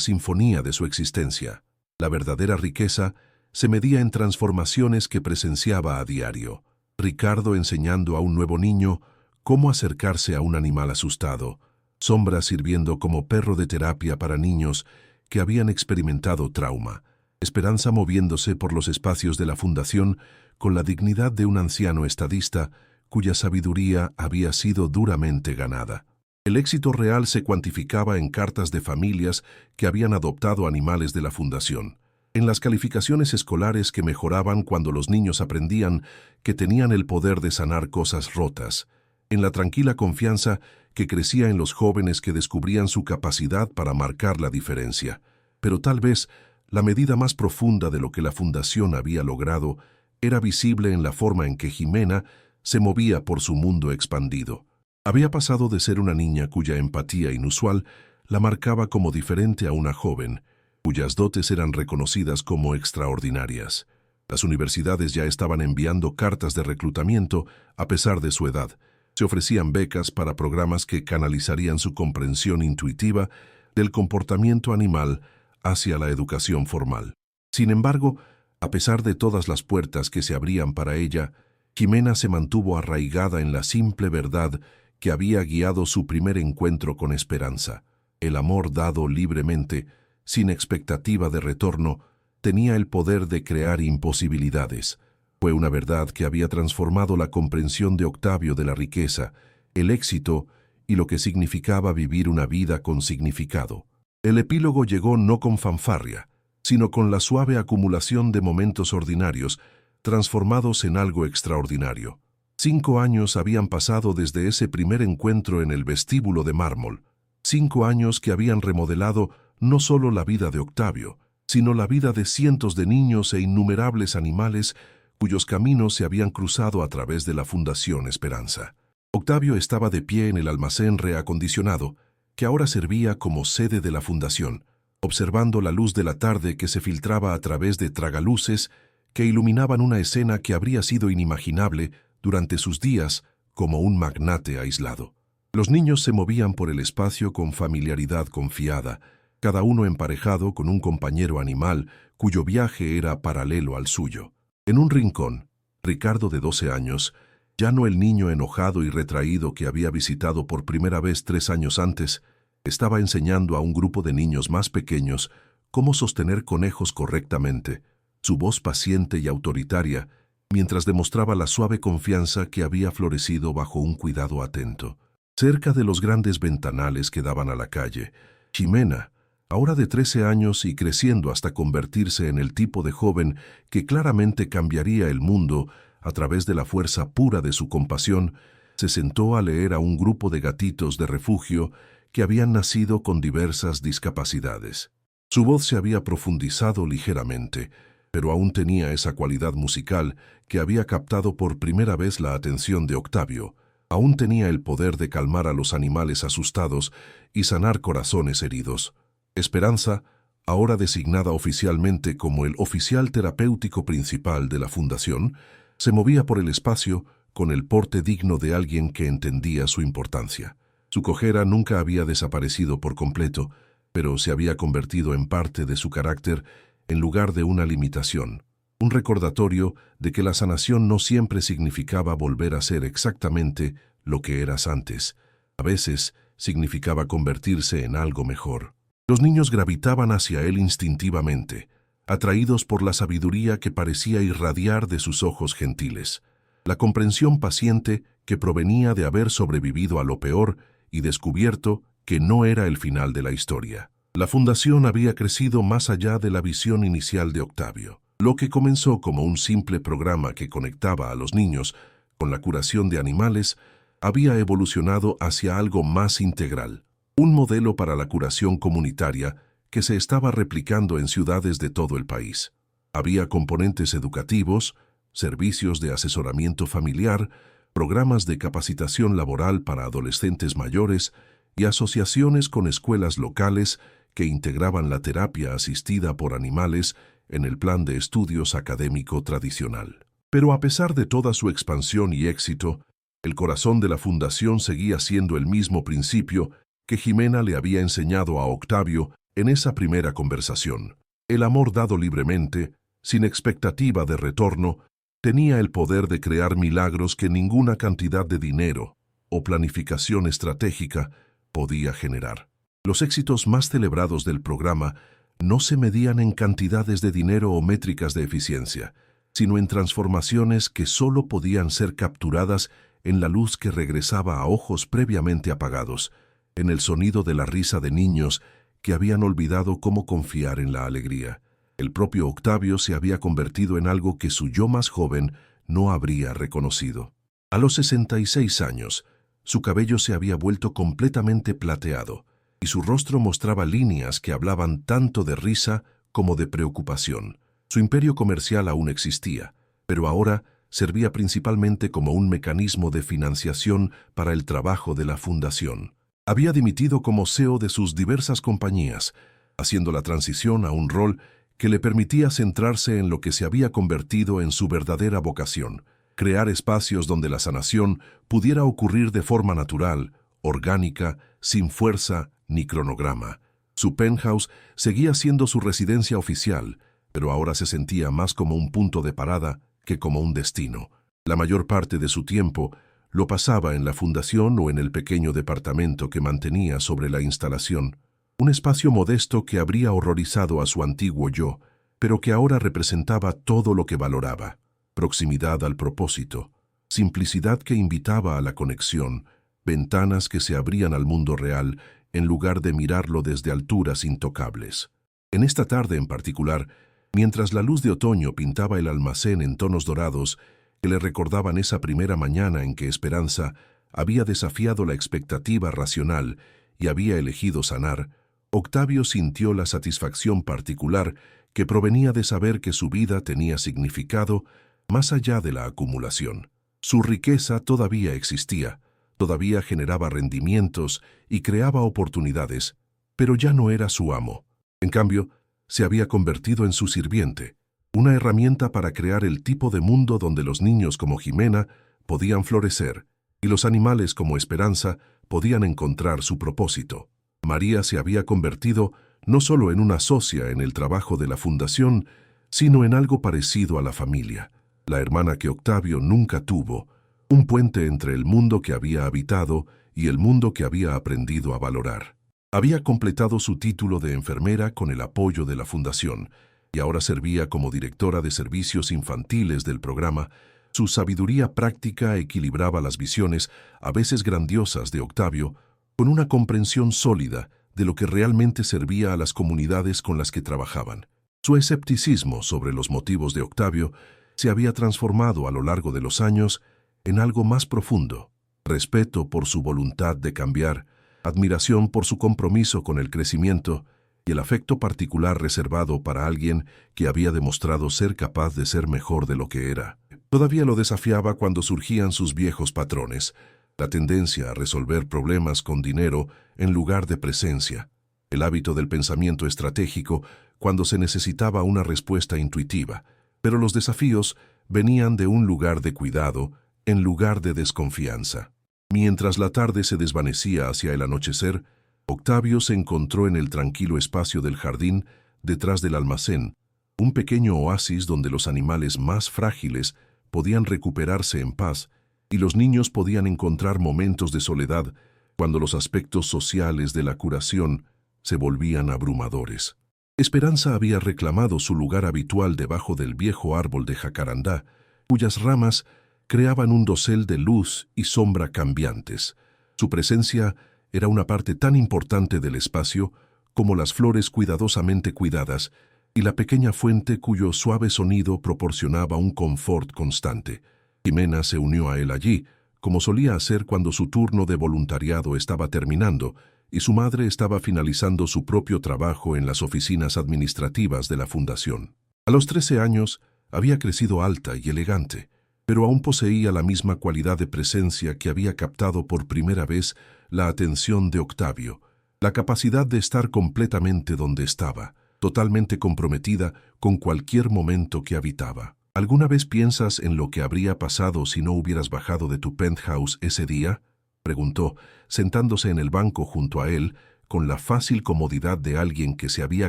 sinfonía de su existencia. La verdadera riqueza se medía en transformaciones que presenciaba a diario. Ricardo enseñando a un nuevo niño cómo acercarse a un animal asustado, Sombra sirviendo como perro de terapia para niños que habían experimentado trauma, Esperanza moviéndose por los espacios de la fundación con la dignidad de un anciano estadista cuya sabiduría había sido duramente ganada. El éxito real se cuantificaba en cartas de familias que habían adoptado animales de la fundación, en las calificaciones escolares que mejoraban cuando los niños aprendían que tenían el poder de sanar cosas rotas, en la tranquila confianza que crecía en los jóvenes que descubrían su capacidad para marcar la diferencia. Pero tal vez la medida más profunda de lo que la fundación había logrado era visible en la forma en que Jimena se movía por su mundo expandido. Había pasado de ser una niña cuya empatía inusual la marcaba como diferente a una joven, cuyas dotes eran reconocidas como extraordinarias. Las universidades ya estaban enviando cartas de reclutamiento a pesar de su edad. Se ofrecían becas para programas que canalizarían su comprensión intuitiva del comportamiento animal hacia la educación formal. Sin embargo, a pesar de todas las puertas que se abrían para ella, Jimena se mantuvo arraigada en la simple verdad que había guiado su primer encuentro con Esperanza. El amor dado libremente, sin expectativa de retorno, tenía el poder de crear imposibilidades. Fue una verdad que había transformado la comprensión de Octavio de la riqueza, el éxito y lo que significaba vivir una vida con significado. El epílogo llegó no con fanfarria, sino con la suave acumulación de momentos ordinarios transformados en algo extraordinario. 5 años habían pasado desde ese primer encuentro en el vestíbulo de mármol. 5 años que habían remodelado no solo la vida de Octavio, sino la vida de cientos de niños e innumerables animales cuyos caminos se habían cruzado a través de la Fundación Esperanza. Octavio estaba de pie en el almacén reacondicionado, que ahora servía como sede de la fundación, observando la luz de la tarde que se filtraba a través de tragaluces que iluminaban una escena que habría sido inimaginable durante sus días como un magnate aislado. Los niños se movían por el espacio con familiaridad confiada, cada uno emparejado con un compañero animal cuyo viaje era paralelo al suyo. En un rincón, Ricardo de 12 años, ya no el niño enojado y retraído que había visitado por primera vez 3 años antes, estaba enseñando a un grupo de niños más pequeños cómo sostener conejos correctamente, su voz paciente y autoritaria, mientras demostraba la suave confianza que había florecido bajo un cuidado atento. Cerca de los grandes ventanales que daban a la calle, Jimena, ahora de 13 años y creciendo hasta convertirse en el tipo de joven que claramente cambiaría el mundo a través de la fuerza pura de su compasión, se sentó a leer a un grupo de gatitos de refugio que habían nacido con diversas discapacidades. Su voz se había profundizado ligeramente, pero aún tenía esa cualidad musical que había captado por primera vez la atención de Octavio. Aún tenía el poder de calmar a los animales asustados y sanar corazones heridos. Esperanza, ahora designada oficialmente como el oficial terapéutico principal de la fundación, se movía por el espacio con el porte digno de alguien que entendía su importancia. Su cojera nunca había desaparecido por completo, pero se había convertido en parte de su carácter en lugar de una limitación. un recordatorio de que la sanación no siempre significaba volver a ser exactamente lo que eras antes. A veces significaba convertirse en algo mejor. Los niños gravitaban hacia él instintivamente, atraídos por la sabiduría que parecía irradiar de sus ojos gentiles, la comprensión paciente que provenía de haber sobrevivido a lo peor y descubierto que no era el final de la historia. La fundación había crecido más allá de la visión inicial de Octavio. Lo que comenzó como un simple programa que conectaba a los niños con la curación de animales había evolucionado hacia algo más integral, un modelo para la curación comunitaria que se estaba replicando en ciudades de todo el país. Había componentes educativos, servicios de asesoramiento familiar, programas de capacitación laboral para adolescentes mayores y asociaciones con escuelas locales que integraban la terapia asistida por animales en el plan de estudios académico tradicional. Pero a pesar de toda su expansión y éxito, el corazón de la fundación seguía siendo el mismo principio que Jimena le había enseñado a Octavio en esa primera conversación. El amor dado libremente, sin expectativa de retorno, tenía el poder de crear milagros que ninguna cantidad de dinero o planificación estratégica podía generar. Los éxitos más celebrados del programa no se medían en cantidades de dinero o métricas de eficiencia, sino en transformaciones que solo podían ser capturadas en la luz que regresaba a ojos previamente apagados, en el sonido de la risa de niños que habían olvidado cómo confiar en la alegría. El propio Octavio se había convertido en algo que su yo más joven no habría reconocido. A los 66 años, su cabello se había vuelto completamente plateado, y su rostro mostraba líneas que hablaban tanto de risa como de preocupación. Su imperio comercial aún existía, pero ahora servía principalmente como un mecanismo de financiación para el trabajo de la fundación. Había dimitido como CEO de sus diversas compañías, haciendo la transición a un rol que le permitía centrarse en lo que se había convertido en su verdadera vocación, crear espacios donde la sanación pudiera ocurrir de forma natural, orgánica, sin fuerza ni cronograma. Su penthouse seguía siendo su residencia oficial, pero ahora se sentía más como un punto de parada que como un destino. La mayor parte de su tiempo lo pasaba en la fundación o en el pequeño departamento que mantenía sobre la instalación, un espacio modesto que habría horrorizado a su antiguo yo, pero que ahora representaba todo lo que valoraba: proximidad al propósito, simplicidad que invitaba a la conexión, ventanas que se abrían al mundo real en lugar de mirarlo desde alturas intocables. En esta tarde en particular, mientras la luz de otoño pintaba el almacén en tonos dorados que le recordaban esa primera mañana en que Esperanza había desafiado la expectativa racional y había elegido sanar, Octavio sintió la satisfacción particular que provenía de saber que su vida tenía significado más allá de la acumulación. Su riqueza todavía existía, todavía generaba rendimientos y creaba oportunidades, pero ya no era su amo. En cambio, se había convertido en su sirviente, una herramienta para crear el tipo de mundo donde los niños como Jimena podían florecer y los animales como Esperanza podían encontrar su propósito. María se había convertido no solo en una socia en el trabajo de la fundación, sino en algo parecido a la familia, la hermana que Octavio nunca tuvo, un puente entre el mundo que había habitado y el mundo que había aprendido a valorar. Había completado su título de enfermera con el apoyo de la fundación y ahora servía como directora de servicios infantiles del programa. Su sabiduría práctica equilibraba las visiones, a veces grandiosas, de Octavio con una comprensión sólida de lo que realmente servía a las comunidades con las que trabajaban. Su escepticismo sobre los motivos de Octavio se había transformado a lo largo de los años en algo más profundo: respeto por su voluntad de cambiar, admiración por su compromiso con el crecimiento y el afecto particular reservado para alguien que había demostrado ser capaz de ser mejor de lo que era. Todavía lo desafiaba cuando surgían sus viejos patrones, la tendencia a resolver problemas con dinero en lugar de presencia, el hábito del pensamiento estratégico cuando se necesitaba una respuesta intuitiva, pero los desafíos venían de un lugar de cuidado en lugar de desconfianza. Mientras la tarde se desvanecía hacia el anochecer, Octavio se encontró en el tranquilo espacio del jardín detrás del almacén, un pequeño oasis donde los animales más frágiles podían recuperarse en paz y los niños podían encontrar momentos de soledad cuando los aspectos sociales de la curación se volvían abrumadores. Esperanza había reclamado su lugar habitual debajo del viejo árbol de jacarandá, cuyas ramas creaban un dosel de luz y sombra cambiantes. Su presencia era una parte tan importante del espacio como las flores cuidadosamente cuidadas y la pequeña fuente cuyo suave sonido proporcionaba un confort constante. Jimena se unió a él allí, como solía hacer cuando su turno de voluntariado estaba terminando y su madre estaba finalizando su propio trabajo en las oficinas administrativas de la fundación. A los 13 años había crecido alta y elegante, pero aún poseía la misma cualidad de presencia que había captado por primera vez la atención de Octavio, la capacidad de estar completamente donde estaba, totalmente comprometida con cualquier momento que habitaba. ¿Alguna vez piensas en lo que habría pasado si no hubieras bajado de tu penthouse ese día?, preguntó, sentándose en el banco junto a él, con la fácil comodidad de alguien que se había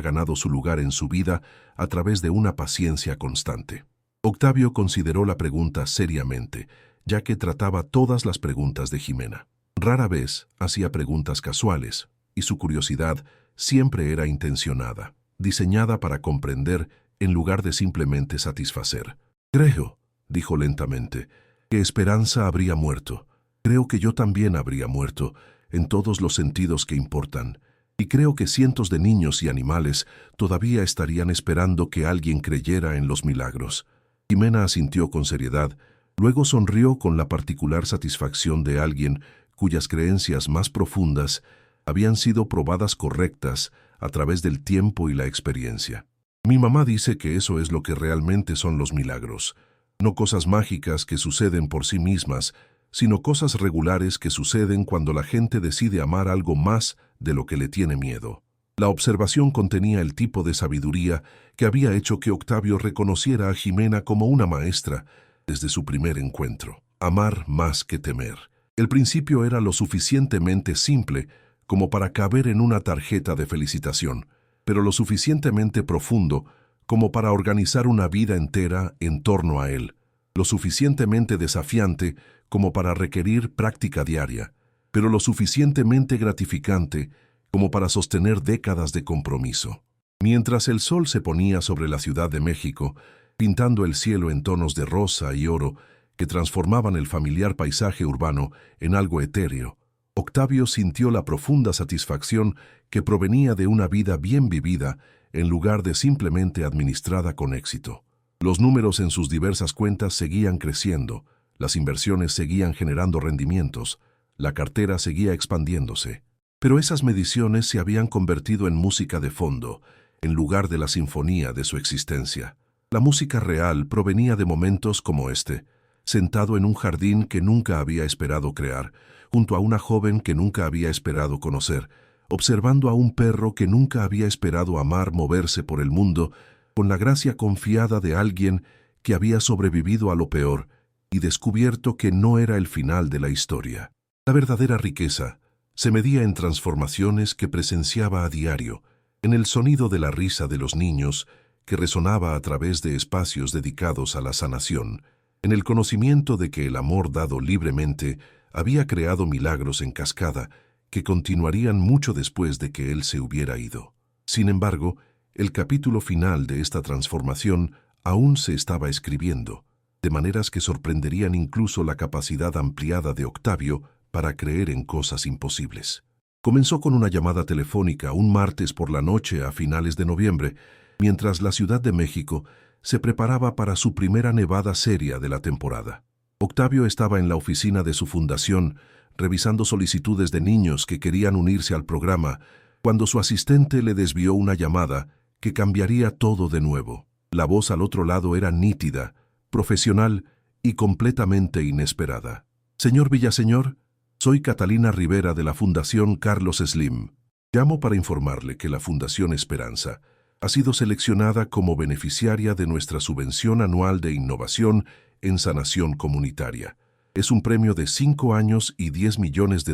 ganado su lugar en su vida a través de una paciencia constante. Octavio consideró la pregunta seriamente, ya que trataba todas las preguntas de Jimena. Rara vez hacía preguntas casuales, y su curiosidad siempre era intencionada, diseñada para comprender en lugar de simplemente satisfacer. «Creo», dijo lentamente, «que Esperanza habría muerto. Creo que yo también habría muerto, en todos los sentidos que importan, y creo que cientos de niños y animales todavía estarían esperando que alguien creyera en los milagros». Jimena asintió con seriedad, luego sonrió con la particular satisfacción de alguien cuyas creencias más profundas habían sido probadas correctas a través del tiempo y la experiencia. «Mi mamá dice que eso es lo que realmente son los milagros, no cosas mágicas que suceden por sí mismas, sino cosas regulares que suceden cuando la gente decide amar algo más de lo que le tiene miedo». La observación contenía el tipo de sabiduría que había hecho que Octavio reconociera a Jimena como una maestra desde su primer encuentro. Amar más que temer. El principio era lo suficientemente simple como para caber en una tarjeta de felicitación, pero lo suficientemente profundo como para organizar una vida entera en torno a él, lo suficientemente desafiante como para requerir práctica diaria, pero lo suficientemente gratificante como para sostener décadas de compromiso. Mientras el sol se ponía sobre la Ciudad de México, pintando el cielo en tonos de rosa y oro que transformaban el familiar paisaje urbano en algo etéreo, Octavio sintió la profunda satisfacción que provenía de una vida bien vivida en lugar de simplemente administrada con éxito. Los números en sus diversas cuentas seguían creciendo, las inversiones seguían generando rendimientos, la cartera seguía expandiéndose. Pero esas mediciones se habían convertido en música de fondo, en lugar de la sinfonía de su existencia. La música real provenía de momentos como este, sentado en un jardín que nunca había esperado crear, junto a una joven que nunca había esperado conocer, observando a un perro que nunca había esperado amar moverse por el mundo, con la gracia confiada de alguien que había sobrevivido a lo peor y descubierto que no era el final de la historia. La verdadera riqueza se medía en transformaciones que presenciaba a diario, en el sonido de la risa de los niños que resonaba a través de espacios dedicados a la sanación, en el conocimiento de que el amor dado libremente había creado milagros en cascada que continuarían mucho después de que él se hubiera ido. Sin embargo, el capítulo final de esta transformación aún se estaba escribiendo, de maneras que sorprenderían incluso la capacidad ampliada de Octavio para creer en cosas imposibles. Comenzó con una llamada telefónica un martes por la noche a finales de noviembre, mientras la Ciudad de México se preparaba para su primera nevada seria de la temporada. Octavio estaba en la oficina de su fundación, revisando solicitudes de niños que querían unirse al programa, cuando su asistente le desvió una llamada que cambiaría todo de nuevo. La voz al otro lado era nítida, profesional y completamente inesperada. «Señor Villaseñor, soy Catalina Rivera de la Fundación Carlos Slim. Llamo para informarle que la Fundación Esperanza ha sido seleccionada como beneficiaria de nuestra subvención anual de innovación en sanación comunitaria. Es un premio de 5 años y $10 millones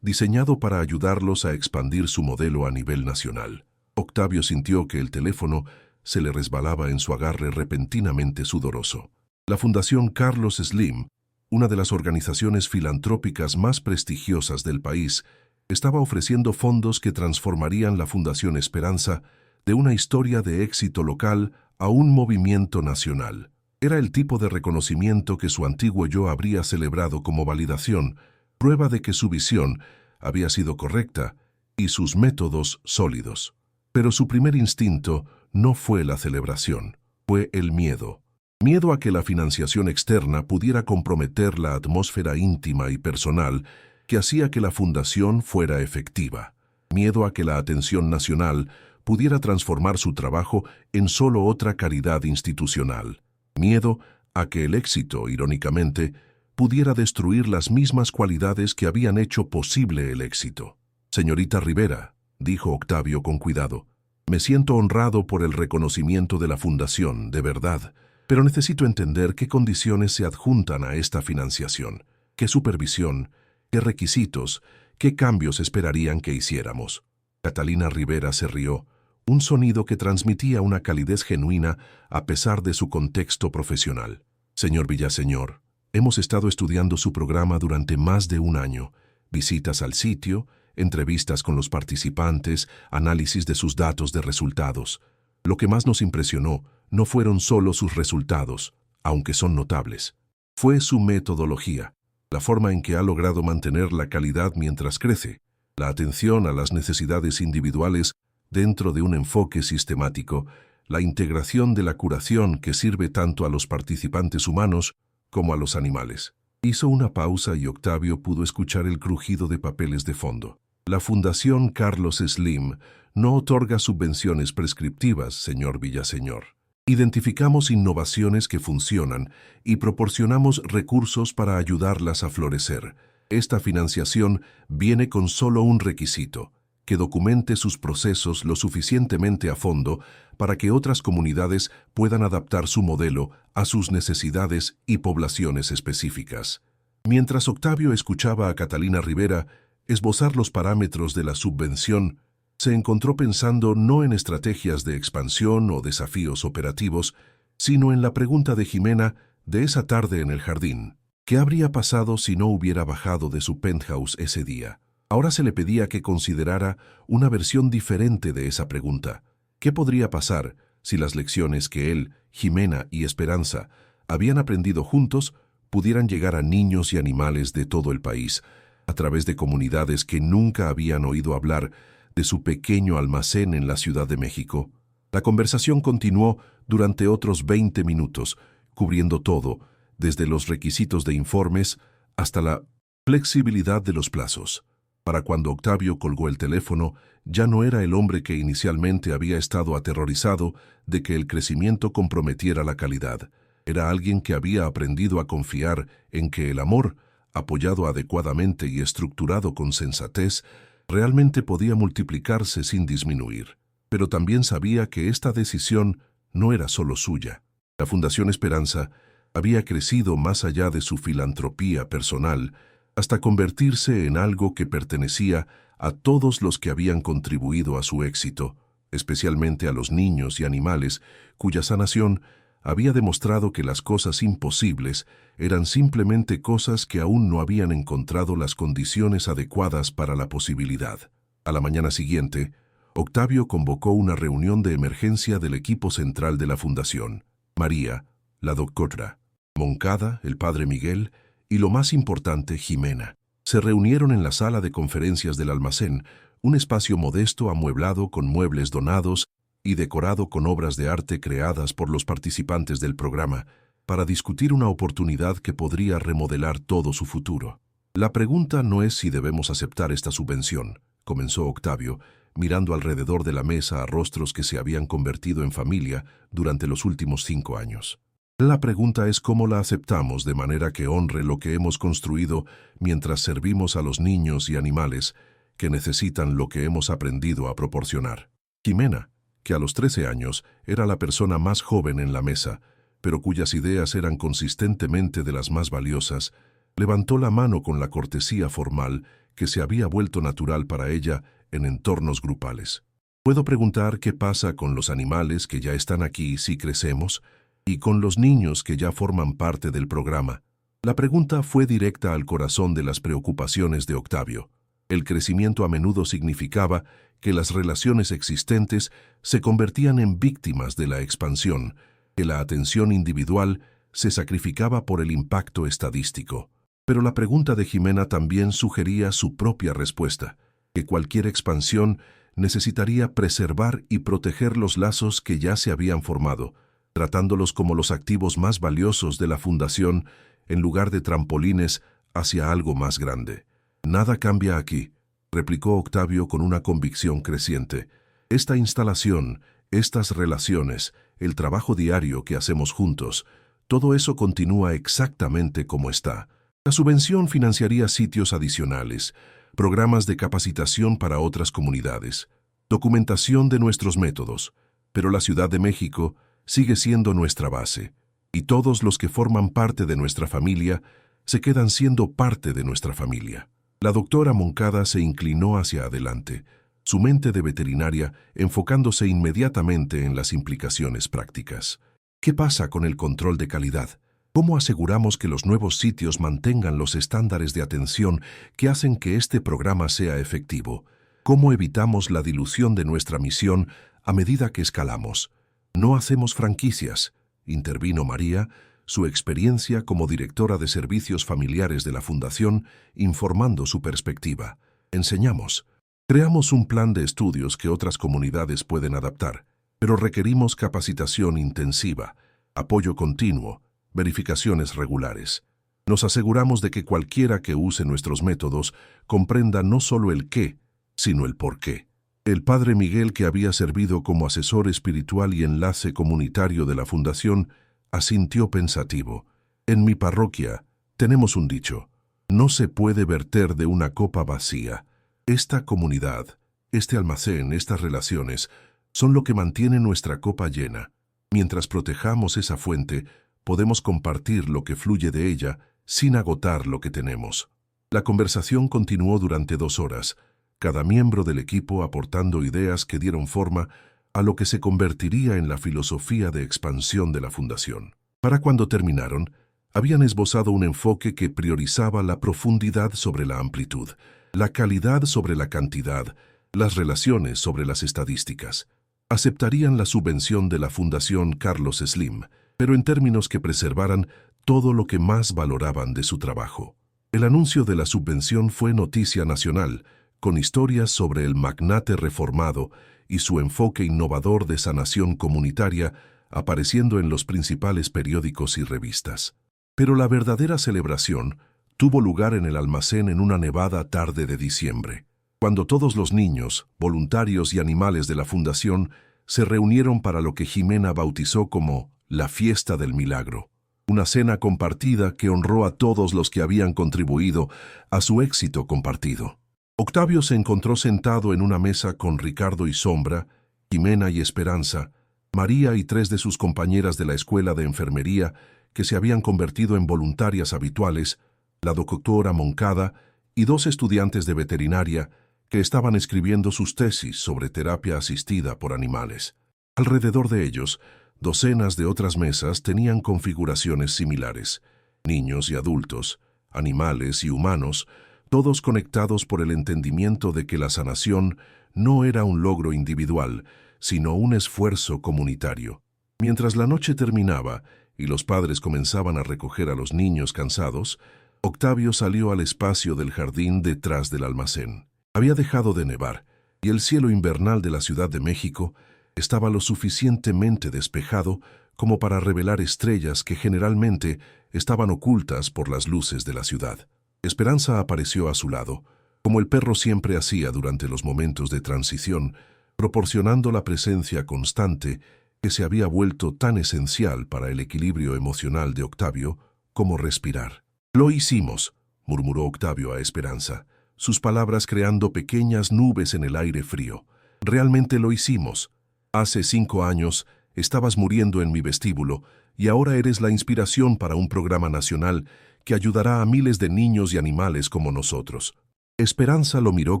diseñado para ayudarlos a expandir su modelo a nivel nacional». Octavio sintió que el teléfono se le resbalaba en su agarre repentinamente sudoroso. La Fundación Carlos Slim, una de las organizaciones filantrópicas más prestigiosas del país, estaba ofreciendo fondos que transformarían la Fundación Esperanza de una historia de éxito local a un movimiento nacional. Era el tipo de reconocimiento que su antiguo yo habría celebrado como validación, prueba de que su visión había sido correcta y sus métodos sólidos. Pero su primer instinto no fue la celebración, fue el miedo. Miedo a que la financiación externa pudiera comprometer la atmósfera íntima y personal que hacía que la fundación fuera efectiva. Miedo a que la atención nacional pudiera transformar su trabajo en solo otra caridad institucional. Miedo a que el éxito, irónicamente, pudiera destruir las mismas cualidades que habían hecho posible el éxito. «Señorita Rivera», dijo Octavio con cuidado, «me siento honrado por el reconocimiento de la Fundación, de verdad, pero necesito entender qué condiciones se adjuntan a esta financiación, qué supervisión, qué requisitos, qué cambios esperarían que hiciéramos». Catalina Rivera se rió, un sonido que transmitía una calidez genuina a pesar de su contexto profesional. «Señor Villaseñor, hemos estado estudiando su programa durante más de un año, visitas al sitio, entrevistas con los participantes, análisis de sus datos de resultados. Lo que más nos impresionó no fueron solo sus resultados, aunque son notables. Fue su metodología, la forma en que ha logrado mantener la calidad mientras crece, la atención a las necesidades individuales dentro de un enfoque sistemático, la integración de la curación que sirve tanto a los participantes humanos como a los animales». Hizo una pausa y Octavio pudo escuchar el crujido de papeles de fondo. «La Fundación Carlos Slim no otorga subvenciones prescriptivas, señor Villaseñor. Identificamos innovaciones que funcionan y proporcionamos recursos para ayudarlas a florecer. Esta financiación viene con solo un requisito: que documente sus procesos lo suficientemente a fondo para que otras comunidades puedan adaptar su modelo a sus necesidades y poblaciones específicas». Mientras Octavio escuchaba a Catalina Rivera esbozar los parámetros de la subvención, se encontró pensando no en estrategias de expansión o desafíos operativos, sino en la pregunta de Jimena de esa tarde en el jardín. ¿Qué habría pasado si no hubiera bajado de su penthouse ese día? Ahora se le pedía que considerara una versión diferente de esa pregunta. ¿Qué podría pasar si las lecciones que él, Jimena y Esperanza habían aprendido juntos pudieran llegar a niños y animales de todo el país, a través de comunidades que nunca habían oído hablar de su pequeño almacén en la Ciudad de México? La conversación continuó durante otros 20 minutos, cubriendo todo, desde los requisitos de informes hasta la flexibilidad de los plazos. Para cuando Octavio colgó el teléfono, ya no era el hombre que inicialmente había estado aterrorizado de que el crecimiento comprometiera la calidad. Era alguien que había aprendido a confiar en que el amor, apoyado adecuadamente y estructurado con sensatez, realmente podía multiplicarse sin disminuir. Pero también sabía que esta decisión no era solo suya. La Fundación Esperanza había crecido más allá de su filantropía personal, hasta convertirse en algo que pertenecía a todos los que habían contribuido a su éxito, especialmente a los niños y animales cuya sanación había demostrado que las cosas imposibles eran simplemente cosas que aún no habían encontrado las condiciones adecuadas para la posibilidad. A la mañana siguiente, Octavio convocó una reunión de emergencia del equipo central de la Fundación. María, la doctora, Moncada, el padre Miguel y, lo más importante, Jimena, se reunieron en la sala de conferencias del almacén, un espacio modesto amueblado con muebles donados y decorado con obras de arte creadas por los participantes del programa, para discutir una oportunidad que podría remodelar todo su futuro. «La pregunta no es si debemos aceptar esta subvención», comenzó Octavio, mirando alrededor de la mesa a rostros que se habían convertido en familia durante los últimos 5 años. «La pregunta es cómo la aceptamos de manera que honre lo que hemos construido mientras servimos a los niños y animales que necesitan lo que hemos aprendido a proporcionar». Jimena, que a los 13 años era la persona más joven en la mesa, pero cuyas ideas eran consistentemente de las más valiosas, levantó la mano con la cortesía formal que se había vuelto natural para ella en entornos grupales. Puedo preguntar qué pasa con los animales que ya están aquí si crecemos y con los niños que ya forman parte del programa. La pregunta fue directa al corazón de las preocupaciones de Octavio. El crecimiento a menudo significaba que las relaciones existentes se convertían en víctimas de la expansión, que la atención individual se sacrificaba por el impacto estadístico. Pero la pregunta de Jimena también sugería su propia respuesta, que cualquier expansión necesitaría preservar y proteger los lazos que ya se habían formado, tratándolos como los activos más valiosos de la fundación en lugar de trampolines hacia algo más grande. Nada cambia aquí, replicó Octavio con una convicción creciente. Esta instalación, estas relaciones, el trabajo diario que hacemos juntos, todo eso continúa exactamente como está. La subvención financiaría sitios adicionales, programas de capacitación para otras comunidades, documentación de nuestros métodos, pero la Ciudad de México sigue siendo nuestra base, y todos los que forman parte de nuestra familia se quedan siendo parte de nuestra familia. La doctora Moncada se inclinó hacia adelante, su mente de veterinaria enfocándose inmediatamente en las implicaciones prácticas. ¿Qué pasa con el control de calidad? ¿Cómo aseguramos que los nuevos sitios mantengan los estándares de atención que hacen que este programa sea efectivo? ¿Cómo evitamos la dilución de nuestra misión a medida que escalamos? No hacemos franquicias, intervino María, su experiencia como directora de servicios familiares de la Fundación, informando su perspectiva. Enseñamos. Creamos un plan de estudios que otras comunidades pueden adaptar, pero requerimos capacitación intensiva, apoyo continuo, verificaciones regulares. Nos aseguramos de que cualquiera que use nuestros métodos comprenda no solo el qué, sino el por qué. El padre Miguel, que había servido como asesor espiritual y enlace comunitario de la Fundación, asintió pensativo. En mi parroquia tenemos un dicho: no se puede verter de una copa vacía. Esta comunidad, este almacén, estas relaciones, son lo que mantiene nuestra copa llena. Mientras protejamos esa fuente, podemos compartir lo que fluye de ella sin agotar lo que tenemos. La conversación continuó durante 2 horas, cada miembro del equipo aportando ideas que dieron forma a lo que se convertiría en la filosofía de expansión de la Fundación. Para cuando terminaron, habían esbozado un enfoque que priorizaba la profundidad sobre la amplitud, la calidad sobre la cantidad, las relaciones sobre las estadísticas. Aceptarían la subvención de la Fundación Carlos Slim, pero en términos que preservaran todo lo que más valoraban de su trabajo. El anuncio de la subvención fue noticia nacional, con historias sobre el magnate reformado y su enfoque innovador de sanación comunitaria apareciendo en los principales periódicos y revistas. Pero la verdadera celebración tuvo lugar en el almacén en una nevada tarde de diciembre, cuando todos los niños, voluntarios y animales de la Fundación se reunieron para lo que Jimena bautizó como la Fiesta del Milagro, una cena compartida que honró a todos los que habían contribuido a su éxito compartido. Octavio se encontró sentado en una mesa con Ricardo y Sombra, Jimena y Esperanza, María y 3 de sus compañeras de la escuela de enfermería que se habían convertido en voluntarias habituales, la doctora Moncada y 2 estudiantes de veterinaria que estaban escribiendo sus tesis sobre terapia asistida por animales. Alrededor de ellos, docenas de otras mesas tenían configuraciones similares, niños y adultos, animales y humanos, todos conectados por el entendimiento de que la sanación no era un logro individual, sino un esfuerzo comunitario. Mientras la noche terminaba y los padres comenzaban a recoger a los niños cansados, Octavio salió al espacio del jardín detrás del almacén. Había dejado de nevar, y el cielo invernal de la Ciudad de México estaba lo suficientemente despejado como para revelar estrellas que generalmente estaban ocultas por las luces de la ciudad. Esperanza apareció a su lado, como el perro siempre hacía durante los momentos de transición, proporcionando la presencia constante que se había vuelto tan esencial para el equilibrio emocional de Octavio como respirar. «Lo hicimos», murmuró Octavio a Esperanza, sus palabras creando pequeñas nubes en el aire frío. «Realmente lo hicimos. Hace 5 años estabas muriendo en mi vestíbulo y ahora eres la inspiración para un programa nacional que ayudará a miles de niños y animales como nosotros». Esperanza lo miró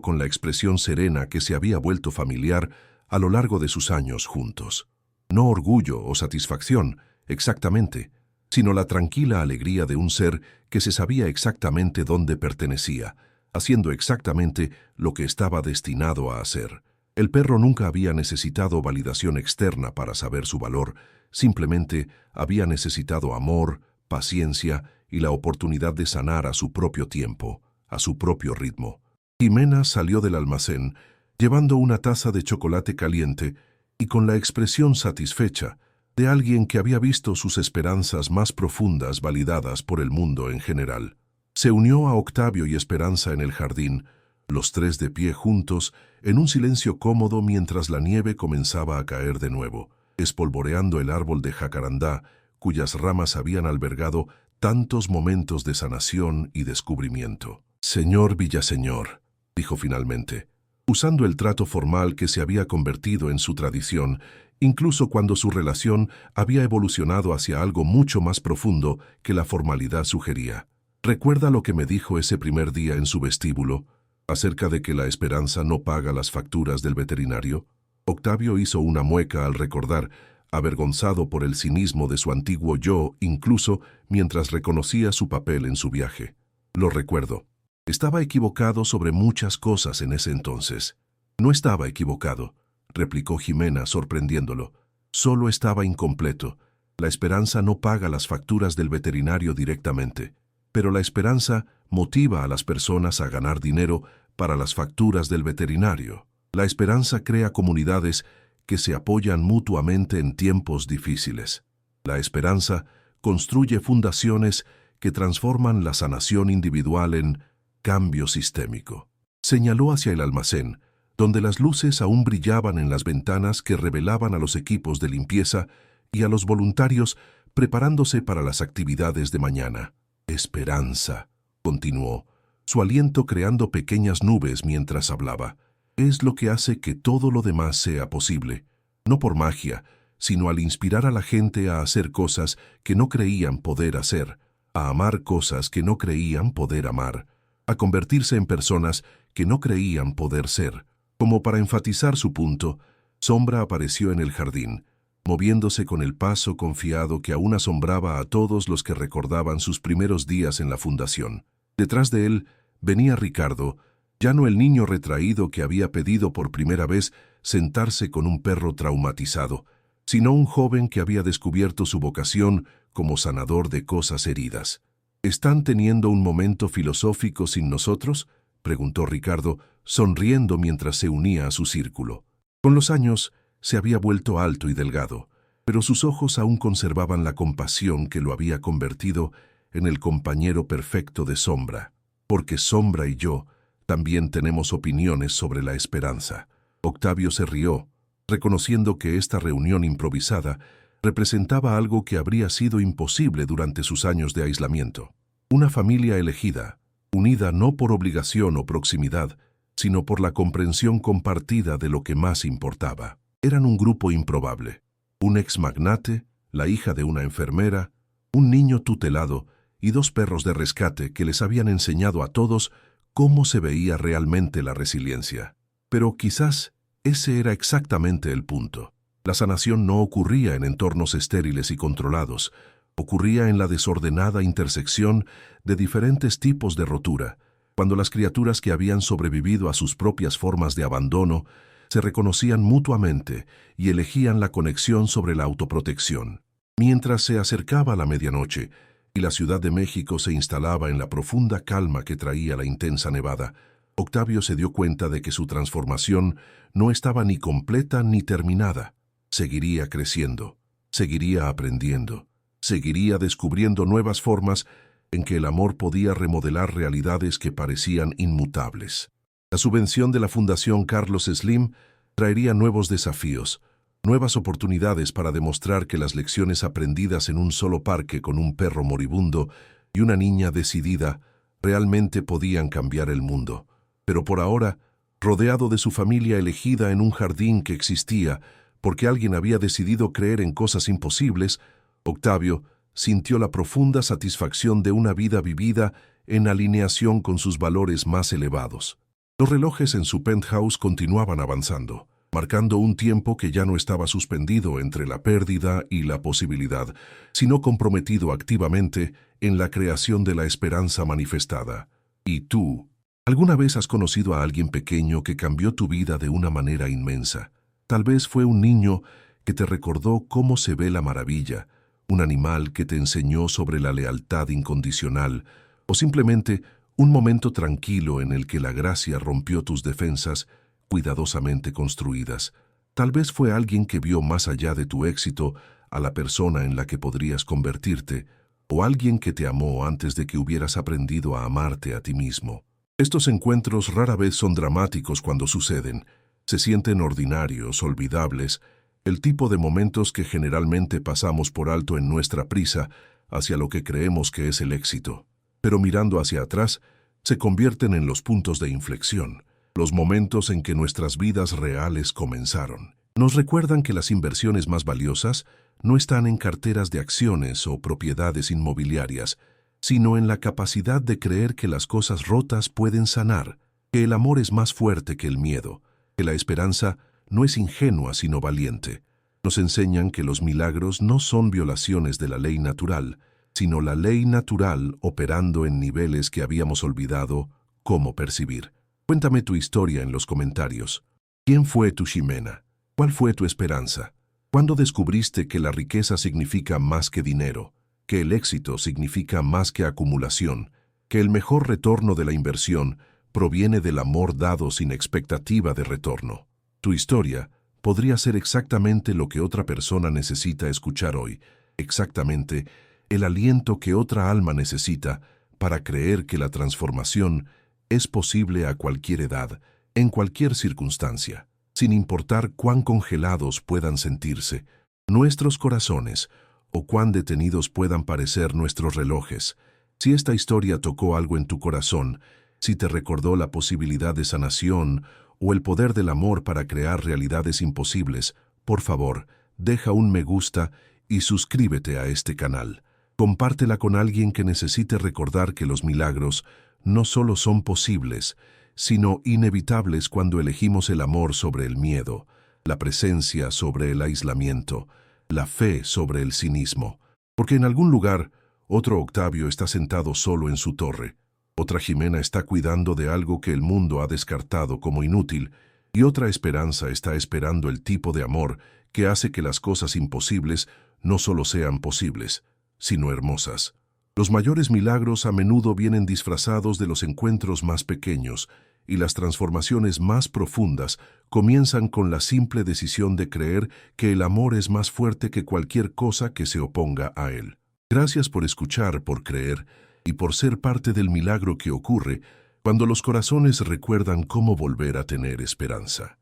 con la expresión serena que se había vuelto familiar a lo largo de sus años juntos. No orgullo o satisfacción, exactamente, sino la tranquila alegría de un ser que se sabía exactamente dónde pertenecía, haciendo exactamente lo que estaba destinado a hacer. El perro nunca había necesitado validación externa para saber su valor, simplemente había necesitado amor, paciencia y la oportunidad de sanar a su propio tiempo, a su propio ritmo. Jimena salió del almacén, llevando una taza de chocolate caliente y con la expresión satisfecha de alguien que había visto sus esperanzas más profundas validadas por el mundo en general. Se unió a Octavio y Esperanza en el jardín, los tres de pie juntos, en un silencio cómodo mientras la nieve comenzaba a caer de nuevo, espolvoreando el árbol de jacarandá, cuyas ramas habían albergado tantos momentos de sanación y descubrimiento. «Señor Villaseñor», dijo finalmente, usando el trato formal que se había convertido en su tradición, incluso cuando su relación había evolucionado hacia algo mucho más profundo que la formalidad sugería. ¿Recuerda lo que me dijo ese primer día en su vestíbulo, acerca de que la esperanza no paga las facturas del veterinario? Octavio hizo una mueca al recordar, avergonzado por el cinismo de su antiguo yo, incluso mientras reconocía su papel en su viaje. Lo recuerdo. Estaba equivocado sobre muchas cosas en ese entonces. No estaba equivocado, replicó Jimena, sorprendiéndolo. Solo estaba incompleto. La esperanza no paga las facturas del veterinario directamente, pero la esperanza motiva a las personas a ganar dinero para las facturas del veterinario. La esperanza crea comunidades que se apoyan mutuamente en tiempos difíciles. La esperanza construye fundaciones que transforman la sanación individual en cambio sistémico. Señaló hacia el almacén, donde las luces aún brillaban en las ventanas que revelaban a los equipos de limpieza y a los voluntarios preparándose para las actividades de mañana. Esperanza, continuó, su aliento creando pequeñas nubes mientras hablaba. Es lo que hace que todo lo demás sea posible, no por magia, sino al inspirar a la gente a hacer cosas que no creían poder hacer, a amar cosas que no creían poder amar, a convertirse en personas que no creían poder ser. Como para enfatizar su punto, Sombra apareció en el jardín, moviéndose con el paso confiado que aún asombraba a todos los que recordaban sus primeros días en la fundación. Detrás de él venía Ricardo, ya no el niño retraído que había pedido por primera vez sentarse con un perro traumatizado, sino un joven que había descubierto su vocación como sanador de cosas heridas. ¿Están teniendo un momento filosófico sin nosotros?, preguntó Ricardo, sonriendo mientras se unía a su círculo. Con los años se había vuelto alto y delgado, pero sus ojos aún conservaban la compasión que lo había convertido en el compañero perfecto de Sombra, porque Sombra y yo también tenemos opiniones sobre la esperanza. Octavio se rió, reconociendo que esta reunión improvisada representaba algo que habría sido imposible durante sus años de aislamiento. Una familia elegida, unida no por obligación o proximidad, sino por la comprensión compartida de lo que más importaba. Eran un grupo improbable. Un ex magnate, la hija de una enfermera, un niño tutelado y dos perros de rescate que les habían enseñado a todos cómo se veía realmente la resiliencia. Pero quizás ese era exactamente el punto. La sanación no ocurría en entornos estériles y controlados, ocurría en la desordenada intersección de diferentes tipos de rotura, cuando las criaturas que habían sobrevivido a sus propias formas de abandono se reconocían mutuamente y elegían la conexión sobre la autoprotección. Mientras se acercaba la medianoche y la Ciudad de México se instalaba en la profunda calma que traía la intensa nevada, Octavio se dio cuenta de que su transformación no estaba ni completa ni terminada. Seguiría creciendo, seguiría aprendiendo, seguiría descubriendo nuevas formas en que el amor podía remodelar realidades que parecían inmutables. La subvención de la Fundación Carlos Slim traería nuevos desafíos, nuevas oportunidades para demostrar que las lecciones aprendidas en un solo parque con un perro moribundo y una niña decidida realmente podían cambiar el mundo. Pero por ahora, rodeado de su familia elegida en un jardín que existía porque alguien había decidido creer en cosas imposibles, Octavio sintió la profunda satisfacción de una vida vivida en alineación con sus valores más elevados. Los relojes en su penthouse continuaban avanzando. marcando un tiempo que ya no estaba suspendido entre la pérdida y la posibilidad, sino comprometido activamente en la creación de la esperanza manifestada. ¿Y tú? ¿Alguna vez has conocido a alguien pequeño que cambió tu vida de una manera inmensa? Tal vez fue un niño que te recordó cómo se ve la maravilla, un animal que te enseñó sobre la lealtad incondicional, o simplemente un momento tranquilo en el que la gracia rompió tus defensas cuidadosamente construidas. Tal vez fue alguien que vio más allá de tu éxito a la persona en la que podrías convertirte, o alguien que te amó antes de que hubieras aprendido a amarte a ti mismo. Estos encuentros rara vez son dramáticos cuando suceden. Se sienten ordinarios, olvidables, el tipo de momentos que generalmente pasamos por alto en nuestra prisa hacia lo que creemos que es el éxito. Pero mirando hacia atrás, se convierten en los puntos de inflexión, los momentos en que nuestras vidas reales comenzaron. Nos recuerdan que las inversiones más valiosas no están en carteras de acciones o propiedades inmobiliarias, sino en la capacidad de creer que las cosas rotas pueden sanar, que el amor es más fuerte que el miedo, que la esperanza no es ingenua sino valiente. Nos enseñan que los milagros no son violaciones de la ley natural, sino la ley natural operando en niveles que habíamos olvidado cómo percibir. Cuéntame tu historia en los comentarios. ¿Quién fue tu Ximena? ¿Cuál fue tu esperanza? ¿Cuándo descubriste que la riqueza significa más que dinero, que el éxito significa más que acumulación, que el mejor retorno de la inversión proviene del amor dado sin expectativa de retorno? Tu historia podría ser exactamente lo que otra persona necesita escuchar hoy, exactamente el aliento que otra alma necesita para creer que la transformación es posible a cualquier edad, en cualquier circunstancia, sin importar cuán congelados puedan sentirse nuestros corazones o cuán detenidos puedan parecer nuestros relojes. Si esta historia tocó algo en tu corazón, si te recordó la posibilidad de sanación o el poder del amor para crear realidades imposibles, por favor, deja un me gusta y suscríbete a este canal. Compártela con alguien que necesite recordar que los milagros no solo son posibles, sino inevitables cuando elegimos el amor sobre el miedo, la presencia sobre el aislamiento, la fe sobre el cinismo. Porque en algún lugar, otro Octavio está sentado solo en su torre, otra Ximena está cuidando de algo que el mundo ha descartado como inútil, y otra Esperanza está esperando el tipo de amor que hace que las cosas imposibles no solo sean posibles, sino hermosas. Los mayores milagros a menudo vienen disfrazados de los encuentros más pequeños, y las transformaciones más profundas comienzan con la simple decisión de creer que el amor es más fuerte que cualquier cosa que se oponga a él. Gracias por escuchar, por creer y por ser parte del milagro que ocurre cuando los corazones recuerdan cómo volver a tener esperanza.